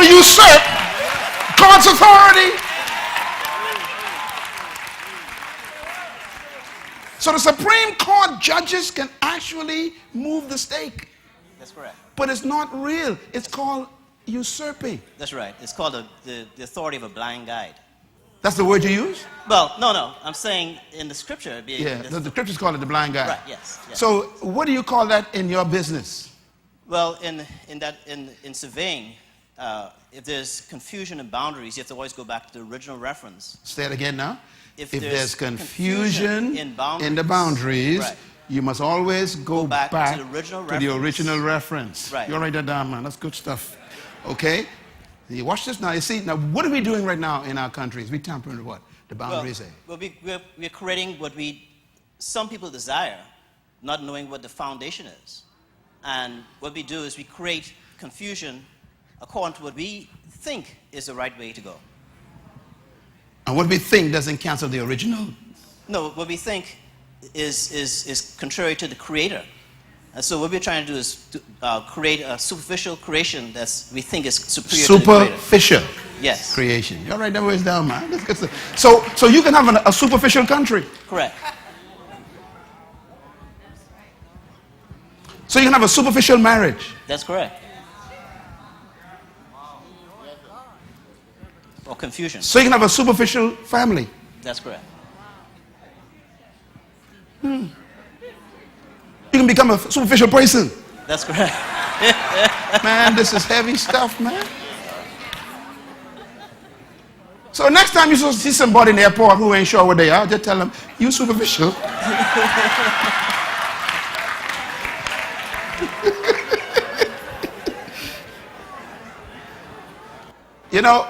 [SPEAKER 2] usurp God's authority. So the Supreme Court judges can actually move the stake.
[SPEAKER 3] That's correct.
[SPEAKER 2] But it's not real. It's called usurping.
[SPEAKER 3] That's right. It's called the authority of a blind guide.
[SPEAKER 2] That's the word you use?
[SPEAKER 3] Well, no. I'm saying in the scripture.
[SPEAKER 2] The scriptures call it the blind guide.
[SPEAKER 3] Right. Yes.
[SPEAKER 2] So what do you call that in your business?
[SPEAKER 3] Well, in surveying, if there's confusion in boundaries, you have to always go back to the original reference.
[SPEAKER 2] Say it again now.
[SPEAKER 3] If
[SPEAKER 2] there's confusion
[SPEAKER 3] in
[SPEAKER 2] the boundaries,
[SPEAKER 3] right,
[SPEAKER 2] you must always go back
[SPEAKER 3] to the original reference.
[SPEAKER 2] Right.
[SPEAKER 3] Right.
[SPEAKER 2] You write that down, man. That's good stuff. Okay? You watch this now. You see, now what are we doing right now in our countries? We tampering with what? The boundaries.
[SPEAKER 3] Well, we're creating what some people desire, not knowing what the foundation is. And what we do is we create confusion according to what we think is the right way to go.
[SPEAKER 2] And what we think doesn't cancel the original?
[SPEAKER 3] No, what we think is contrary to the Creator. And so what we're trying to do is to create a superficial creation that we think is superior to the Creator.
[SPEAKER 2] Superficial
[SPEAKER 3] Yes.
[SPEAKER 2] creation. You all write that words down, man. That's good stuff. So you can have a superficial country.
[SPEAKER 3] Correct.
[SPEAKER 2] So you can have a superficial marriage.
[SPEAKER 3] That's correct. Or confusion.
[SPEAKER 2] So you can have a superficial family.
[SPEAKER 3] That's correct.
[SPEAKER 2] You can become a superficial person.
[SPEAKER 3] That's correct.
[SPEAKER 2] Man, this is heavy stuff, man. So next time you see somebody in the airport who ain't sure what they are, just tell them, you superficial. You know,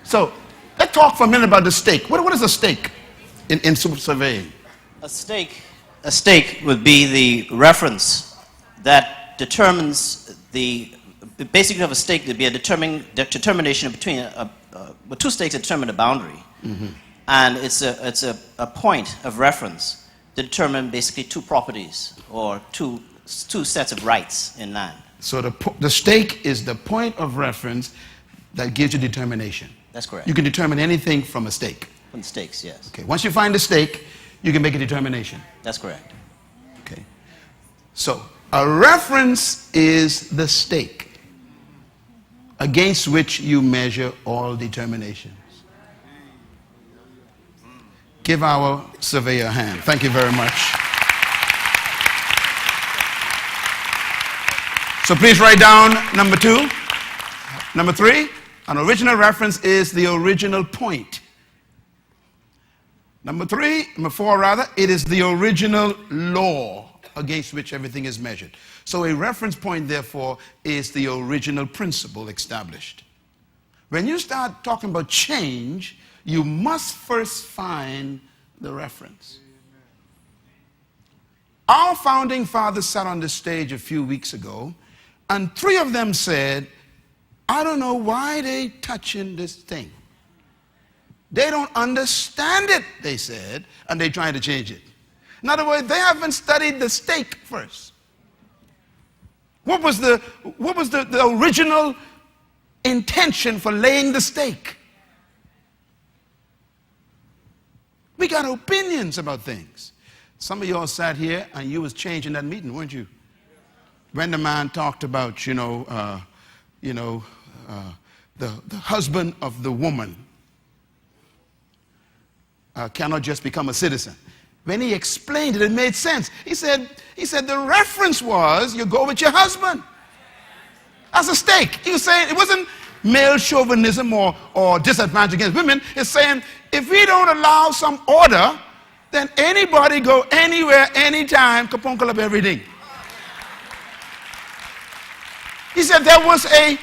[SPEAKER 2] so let's talk for a minute about the stake. What is a stake in surveying?
[SPEAKER 3] A stake would be the reference that determines basically have a stake, there'd be a determination between with two stakes that determine the boundary. And it's a point of reference to determine basically two properties or two sets of rights in land.
[SPEAKER 2] So the stake is the point of reference that gives you determination.
[SPEAKER 3] That's correct.
[SPEAKER 2] You can determine anything from a stake.
[SPEAKER 3] From the stakes, yes.
[SPEAKER 2] Okay. Once you find the stake, you can make a determination.
[SPEAKER 3] That's correct.
[SPEAKER 2] Okay. So a reference is the stake against which you measure all determinations. Give our surveyor a hand. Thank you very much. So please write down number 2. Number 3, an original reference is the original point. Number 4 rather, it is the original law against which everything is measured. So a reference point, therefore, is the original principle established. When you start talking about change, you must first find the reference. Our founding fathers sat on the stage a few weeks ago, and 3 of them said, I don't know why they touching this thing. They don't understand it, they said, and they're trying to change it. In other words, they haven't studied the stake first. What was the original intention for laying the stake? We got opinions about things. Some of y'all sat here and you was changing that meeting, weren't you? When the man talked about, the husband of the woman cannot just become a citizen. When he explained it, it made sense. He said the reference was you go with your husband. That's a stake. He was saying it wasn't male chauvinism or disadvantage against women. It's saying if we don't allow some order, then anybody go anywhere, anytime, kapunkel up everything. He said there was a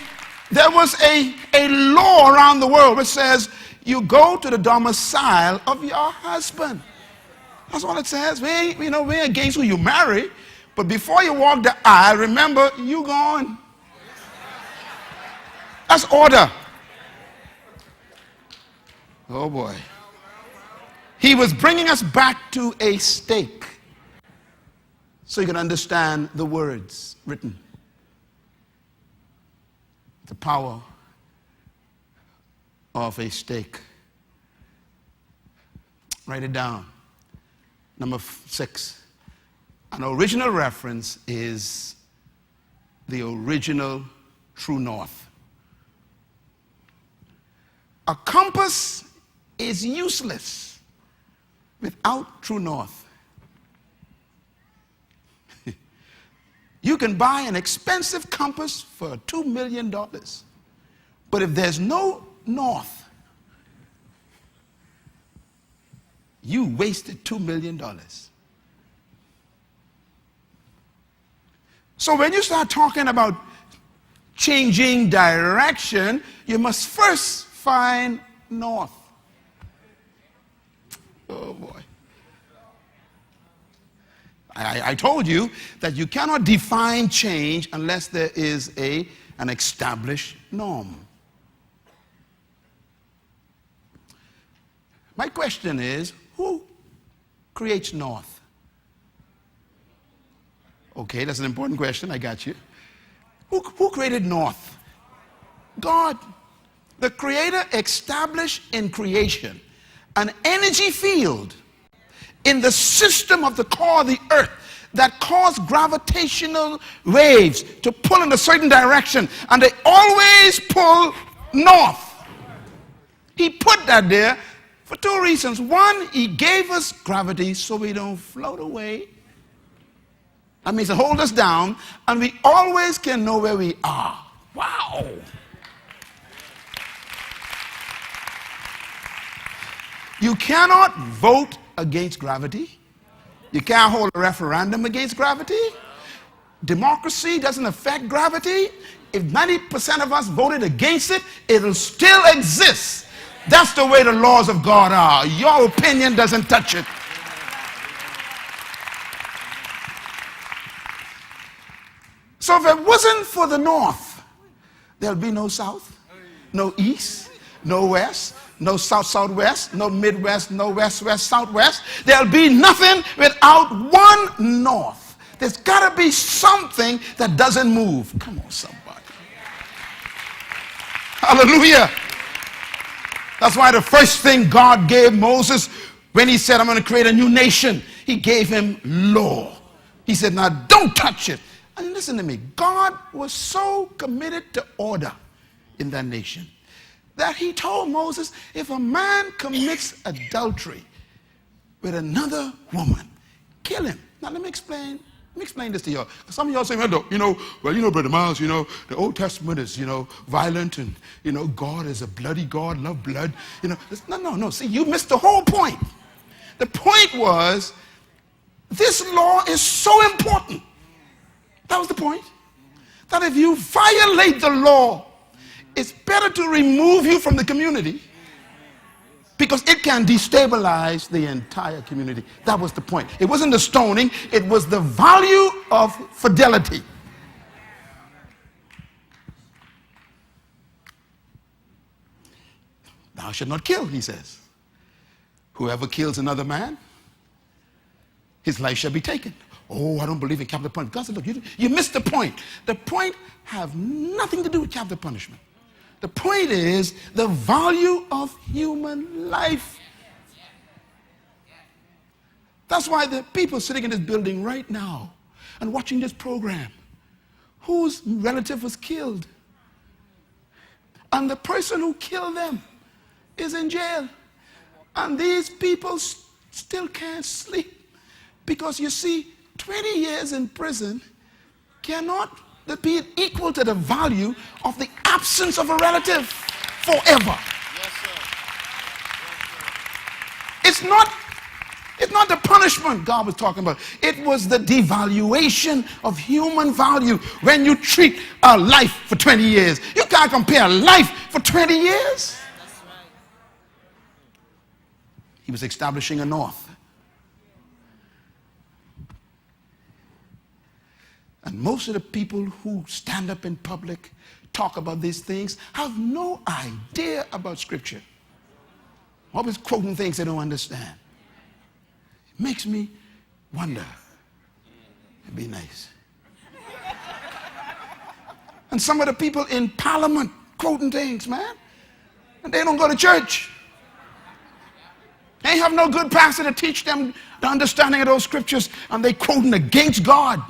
[SPEAKER 2] law around the world which says you go to the domicile of your husband. That's what it says. We ain't against who you marry, but before you walk the aisle, remember you gone. That's order. Oh boy. He was bringing us back to a stake so you can understand the words written. The power of a stake. Write it down. Number 6. An original reference is the original true north. A compass is useless without true north. You can buy an expensive compass for $2 million, but if there's no north, you wasted $2 million. So when you start talking about changing direction, you must first find north. Oh boy. I told you that you cannot define change unless there is an established norm. My question is, who creates north? Okay, that's an important question. I got you. Who created north? God. The Creator established in creation an energy field in the system of the core of the earth that caused gravitational waves to pull in a certain direction, and they always pull north. He put that there for 2 reasons. One, he gave us gravity so we don't float away. That means to hold us down, and we always can know where we are. Wow. You cannot vote against gravity. You can't hold a referendum against gravity. Democracy doesn't affect gravity. If 90% of us voted against it, it'll still exist. That's the way the laws of God are. Your opinion doesn't touch it. So if it wasn't for the north, There'll be no south, no east, no west, no south, southwest, no midwest, no west, west, southwest. There'll be nothing without one north. There's got to be something that doesn't move. Come on, somebody. Hallelujah. That's why the first thing God gave Moses when he said, I'm going to create a new nation, he gave him law. He said, now don't touch it. And listen to me, God was so committed to order in that nation that he told Moses, if a man commits adultery with another woman, kill him. Now let me explain this to y'all. Some of y'all say, well, Brother Myles, the Old Testament is, violent, and, God is a bloody God, love blood. No. See, you missed the whole point. The point was, this law is so important. That was the point. That if you violate the law, it's better to remove you from the community because it can destabilize the entire community. That was the point. It wasn't the stoning, it was the value of fidelity. Thou shalt not kill, he says. Whoever kills another man, his life shall be taken. Oh, I don't believe in capital punishment. God said, look, you missed the point. The point have nothing to do with capital punishment. The point is the value of human life. That's why the people sitting in this building right now and watching this program, whose relative was killed, and the person who killed them is in jail. And these people still can't sleep. Because you see, 20 years in prison cannot be equal to the value of the absence of a relative forever.
[SPEAKER 4] Yes, sir.
[SPEAKER 2] It's not the punishment God was talking about. It was the devaluation of human value when you treat a life for 20 years. You can't compare life for 20 years.
[SPEAKER 4] That's right.
[SPEAKER 2] He was establishing a north. And most of the people who stand up in public, talk about these things, have no idea about Scripture. Always quoting things they don't understand. It makes me wonder. It'd be nice. And some of the people in Parliament quoting things, man, and they don't go to church. They have no good pastor to teach them the understanding of those scriptures, and they quoting against God.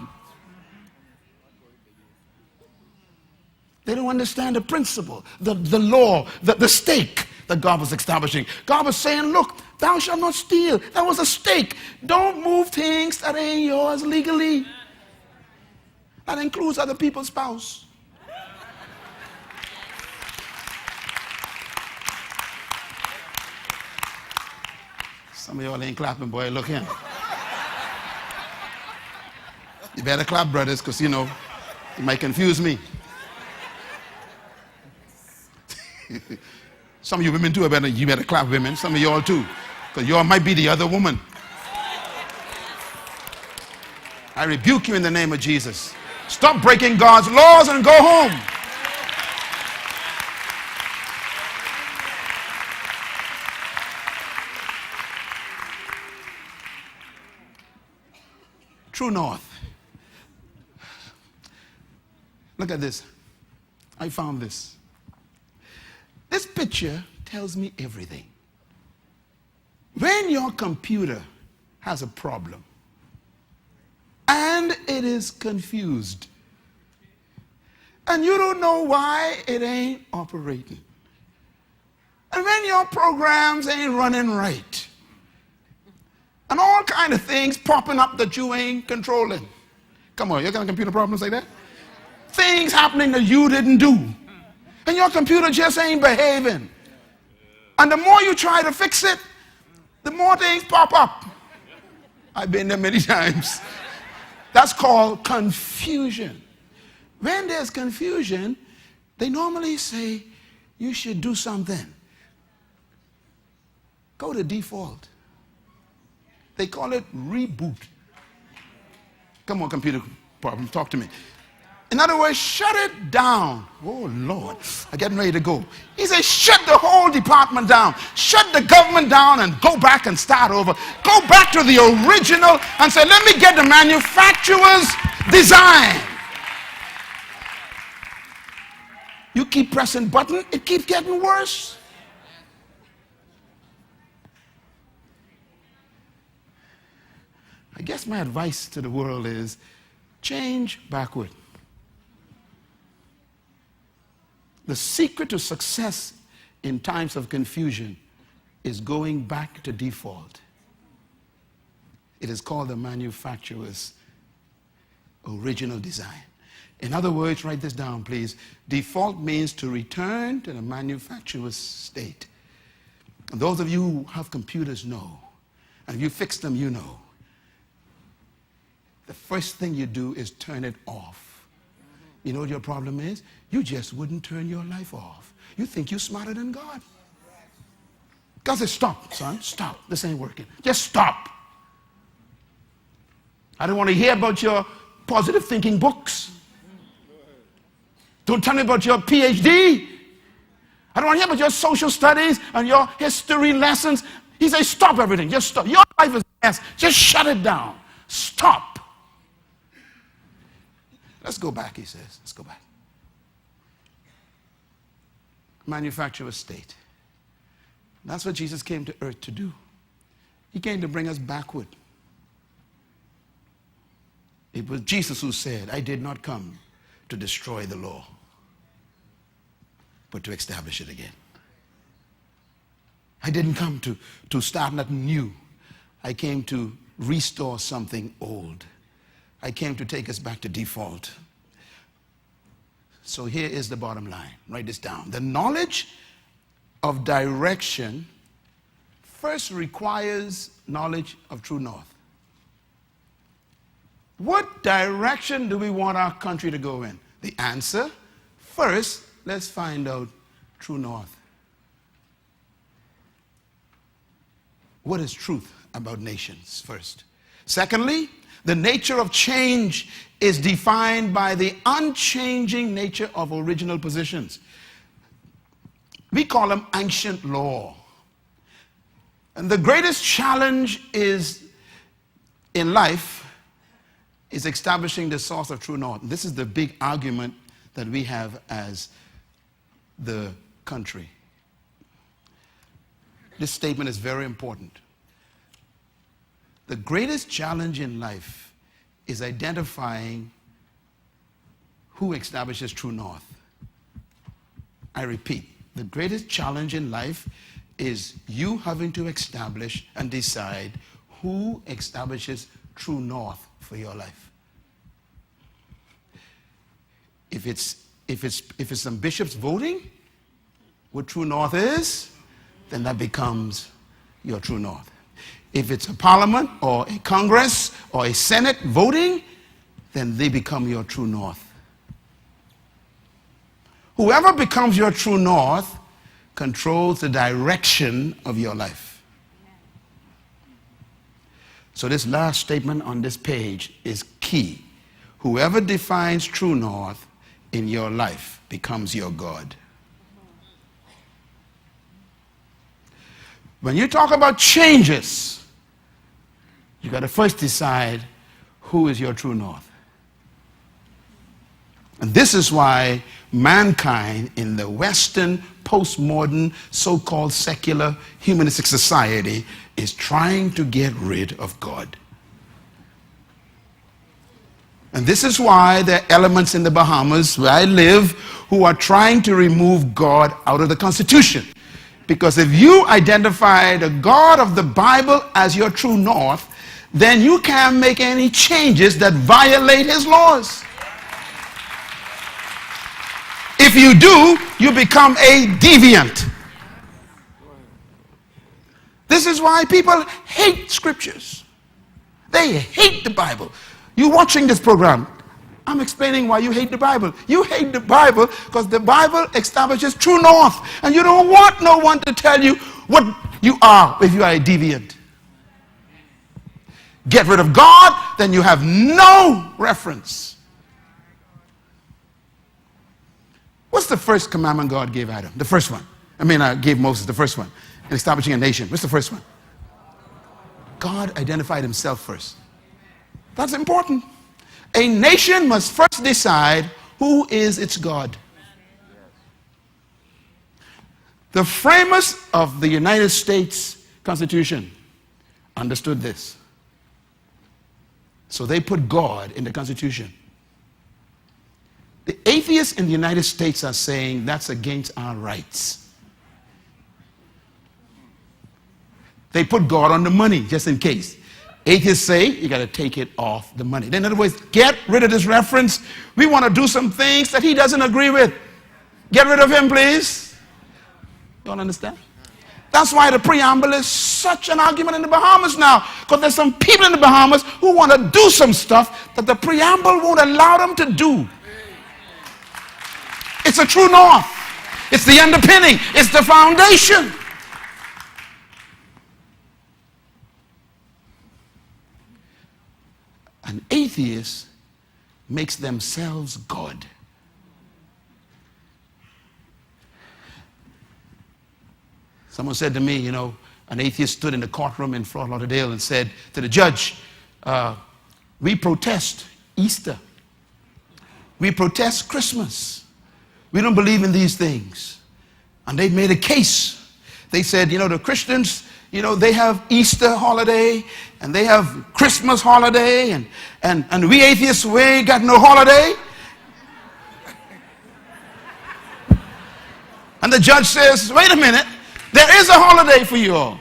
[SPEAKER 2] They don't understand the principle, the law, the stake that God was establishing. God was saying, look, thou shalt not steal. That was a stake. Don't move things that ain't yours legally. That includes other people's spouse. Some of y'all ain't clapping, boy. Look in. You better clap, brothers, because, it might confuse me. Some of you women too, you better clap, women. Some of y'all too, because y'all might be the other woman. I rebuke you in the name of Jesus. Stop breaking God's laws and go home. True north. Look at this. I found this. This picture tells me everything. When your computer has a problem and it is confused and you don't know why it ain't operating, and when your programs ain't running right, and all kind of things popping up that you ain't controlling. Come on, you got computer problems like that? Things happening that you didn't do. And your computer just ain't behaving. And the more you try to fix it, the more things pop up. I've been there many times. That's called confusion. When there's confusion, they normally say you should do something. Go to default. They call it reboot. Come on, computer problem, talk to me. In other words, shut it down. Oh, Lord, I'm getting ready to go. He said, shut the whole department down. Shut the government down and go back and start over. Go back to the original and say, let me get the manufacturer's design. You keep pressing button, it keeps getting worse. I guess my advice to the world is change backward. The secret to success in times of confusion is going back to default. It is called the manufacturer's original design. In other words, write this down, please. Default means to return to the manufacturer's state. And those of you who have computers know, and if you fix them, you know. The first thing you do is turn it off. You know what your problem is? You just wouldn't turn your life off. You think you're smarter than God. God says, stop, son, stop. This ain't working. Just stop. I don't want to hear about your positive thinking books. Don't tell me about your PhD. I don't want to hear about your social studies and your history lessons. He says, stop everything. Just stop. Your life is a mess. Just shut it down. Stop. Let's go back, he says. Let's go back. Manufacturer's state. That's what Jesus came to earth to do. He came to bring us backward. It was Jesus who said, I did not come to destroy the law, but to establish it again. I didn't come to start nothing new. I came to restore something old. I came to take us back to default. So here is the bottom line. Write this down. The knowledge of direction first requires knowledge of true north. What direction do we want our country to go in? The answer, first, let's find out true north. What is truth about nations first? Secondly, the nature of change is defined by the unchanging nature of original positions. We call them ancient law. And the greatest challenge is in life is establishing the source of true north. This is the big argument that we have as the country. This statement is very important. The greatest challenge in life is identifying who establishes true north. I repeat, the greatest challenge in life is you having to establish and decide who establishes true north for your life. If it's some bishops voting what true north is, then that becomes your true north. If it's a parliament or a Congress or a Senate voting, then they become your true north. Whoever becomes your true north controls the direction of your life. So this last statement on this page is key. Whoever defines true north in your life becomes your God. When you talk about changes, you got to first decide who is your true north. And this is why mankind in the Western, postmodern, so-called secular, humanistic society is trying to get rid of God. And this is why there are elements in the Bahamas where I live who are trying to remove God out of the Constitution. Because if you identify the God of the Bible as your true north, then you can't make any changes that violate his laws. If you do, you become a deviant. This is why people hate scriptures. They hate the Bible. You're watching this program. I'm explaining why you hate the Bible. You hate the Bible because the Bible establishes true north. And you don't want no one to tell you what you are if you are a deviant. Get rid of God, then you have no reference. What's the first commandment God gave Adam? The first one. Gave Moses the first one. In establishing a nation. What's the first one? God identified himself first. That's important. A nation must first decide who is its God. The framers of the United States Constitution understood this. So they put God in the Constitution. The atheists in the United States are saying that's against our rights. They put God on the money just in case. Atheists say you got to take it off the money. In other words, get rid of this reference. We want to do some things that he doesn't agree with. Get rid of him, please. Don't understand? That's why the preamble is such an argument in the Bahamas now. Because there's some people in the Bahamas who want to do some stuff that the preamble won't allow them to do. It's a true north. It's the underpinning. It's the foundation. An atheist makes themselves God. Someone said to me, an atheist stood in the courtroom in Fort Lauderdale and said to the judge, we protest Easter. We protest Christmas. We don't believe in these things. And they made a case. They said, the Christians, they have Easter holiday and they have Christmas holiday and we atheists, we ain't got no holiday. And the judge says, wait a minute, there is a holiday for you all.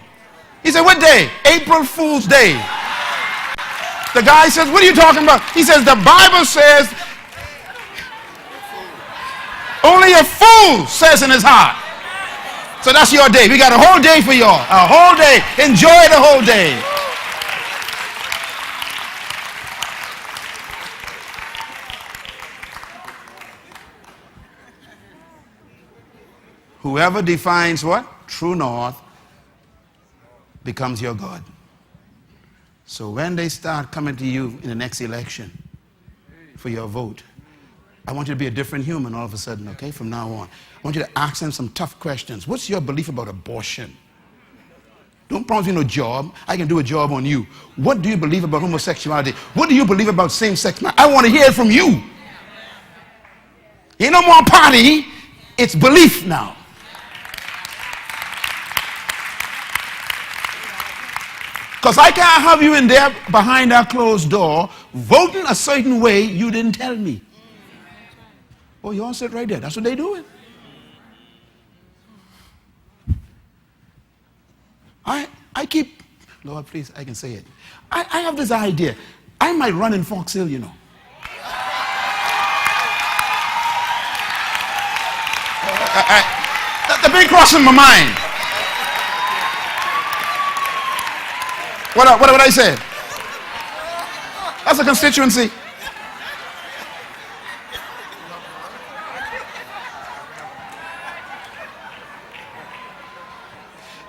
[SPEAKER 2] He said, what day? April Fool's Day. The guy says, what are you talking about? He says, the Bible says, only a fool says in his heart. So that's your day. We got a whole day for y'all. A whole day. Enjoy the whole day. Whoever defines what? True north becomes your God. So when they start coming to you in the next election for your vote, I want you to be a different human all of a sudden, okay, from now on. I want you to ask them some tough questions. What's your belief about abortion? Don't promise me no job. I can do a job on you. What do you believe about homosexuality? What do you believe about same-sex marriage? I want to hear it from you. Ain't no more party. It's belief now. Because I can't have you in there behind that closed door voting a certain way you didn't tell me. Oh, you all sit right there. That's what they doing. I keep, Lord, please, I can say it. I have this idea. I might run in Fox Hill, The big crossing my mind. What would I say? That's a constituency.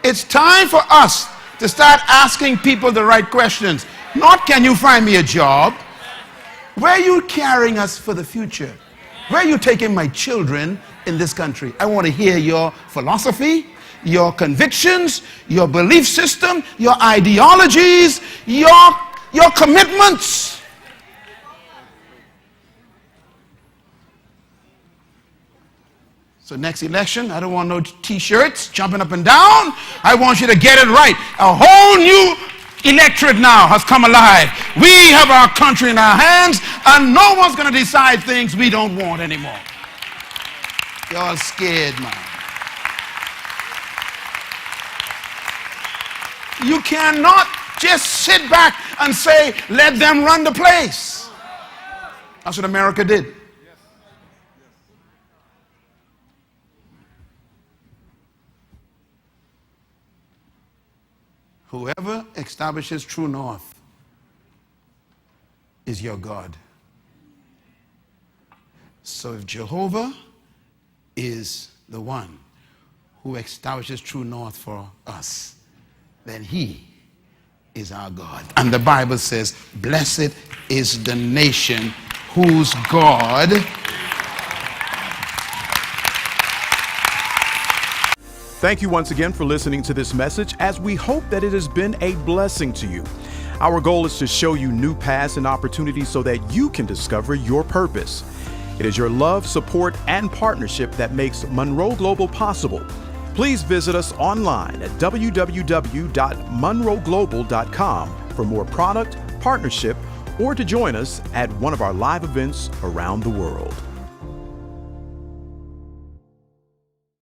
[SPEAKER 2] It's time for us to start asking people the right questions. Not can you find me a job? Where are you carrying us for the future? Where are you taking my children in this country? I want to hear your philosophy, your convictions, your belief system, your ideologies, your commitments. So next election, I don't want no t-shirts jumping up and down. I want you to get it right. A whole new electorate now has come alive. We have our country in our hands, and no one's going to decide things we don't want anymore. Y'all scared, man. You cannot just sit back and say, let them run the place. That's what America did. Whoever establishes true north is your God. So if Jehovah is the one who establishes true north for us, then he is our God. And the Bible says, blessed is the nation whose God
[SPEAKER 1] Thank you once again for listening to this message, as we hope that it has been a blessing to you. Our goal is to show you new paths and opportunities so that you can discover your purpose. It is your love, support, and partnership that makes Monroe Global possible. Please visit us online at www.monroeglobal.com for more product, partnership, or to join us at one of our live events around the world.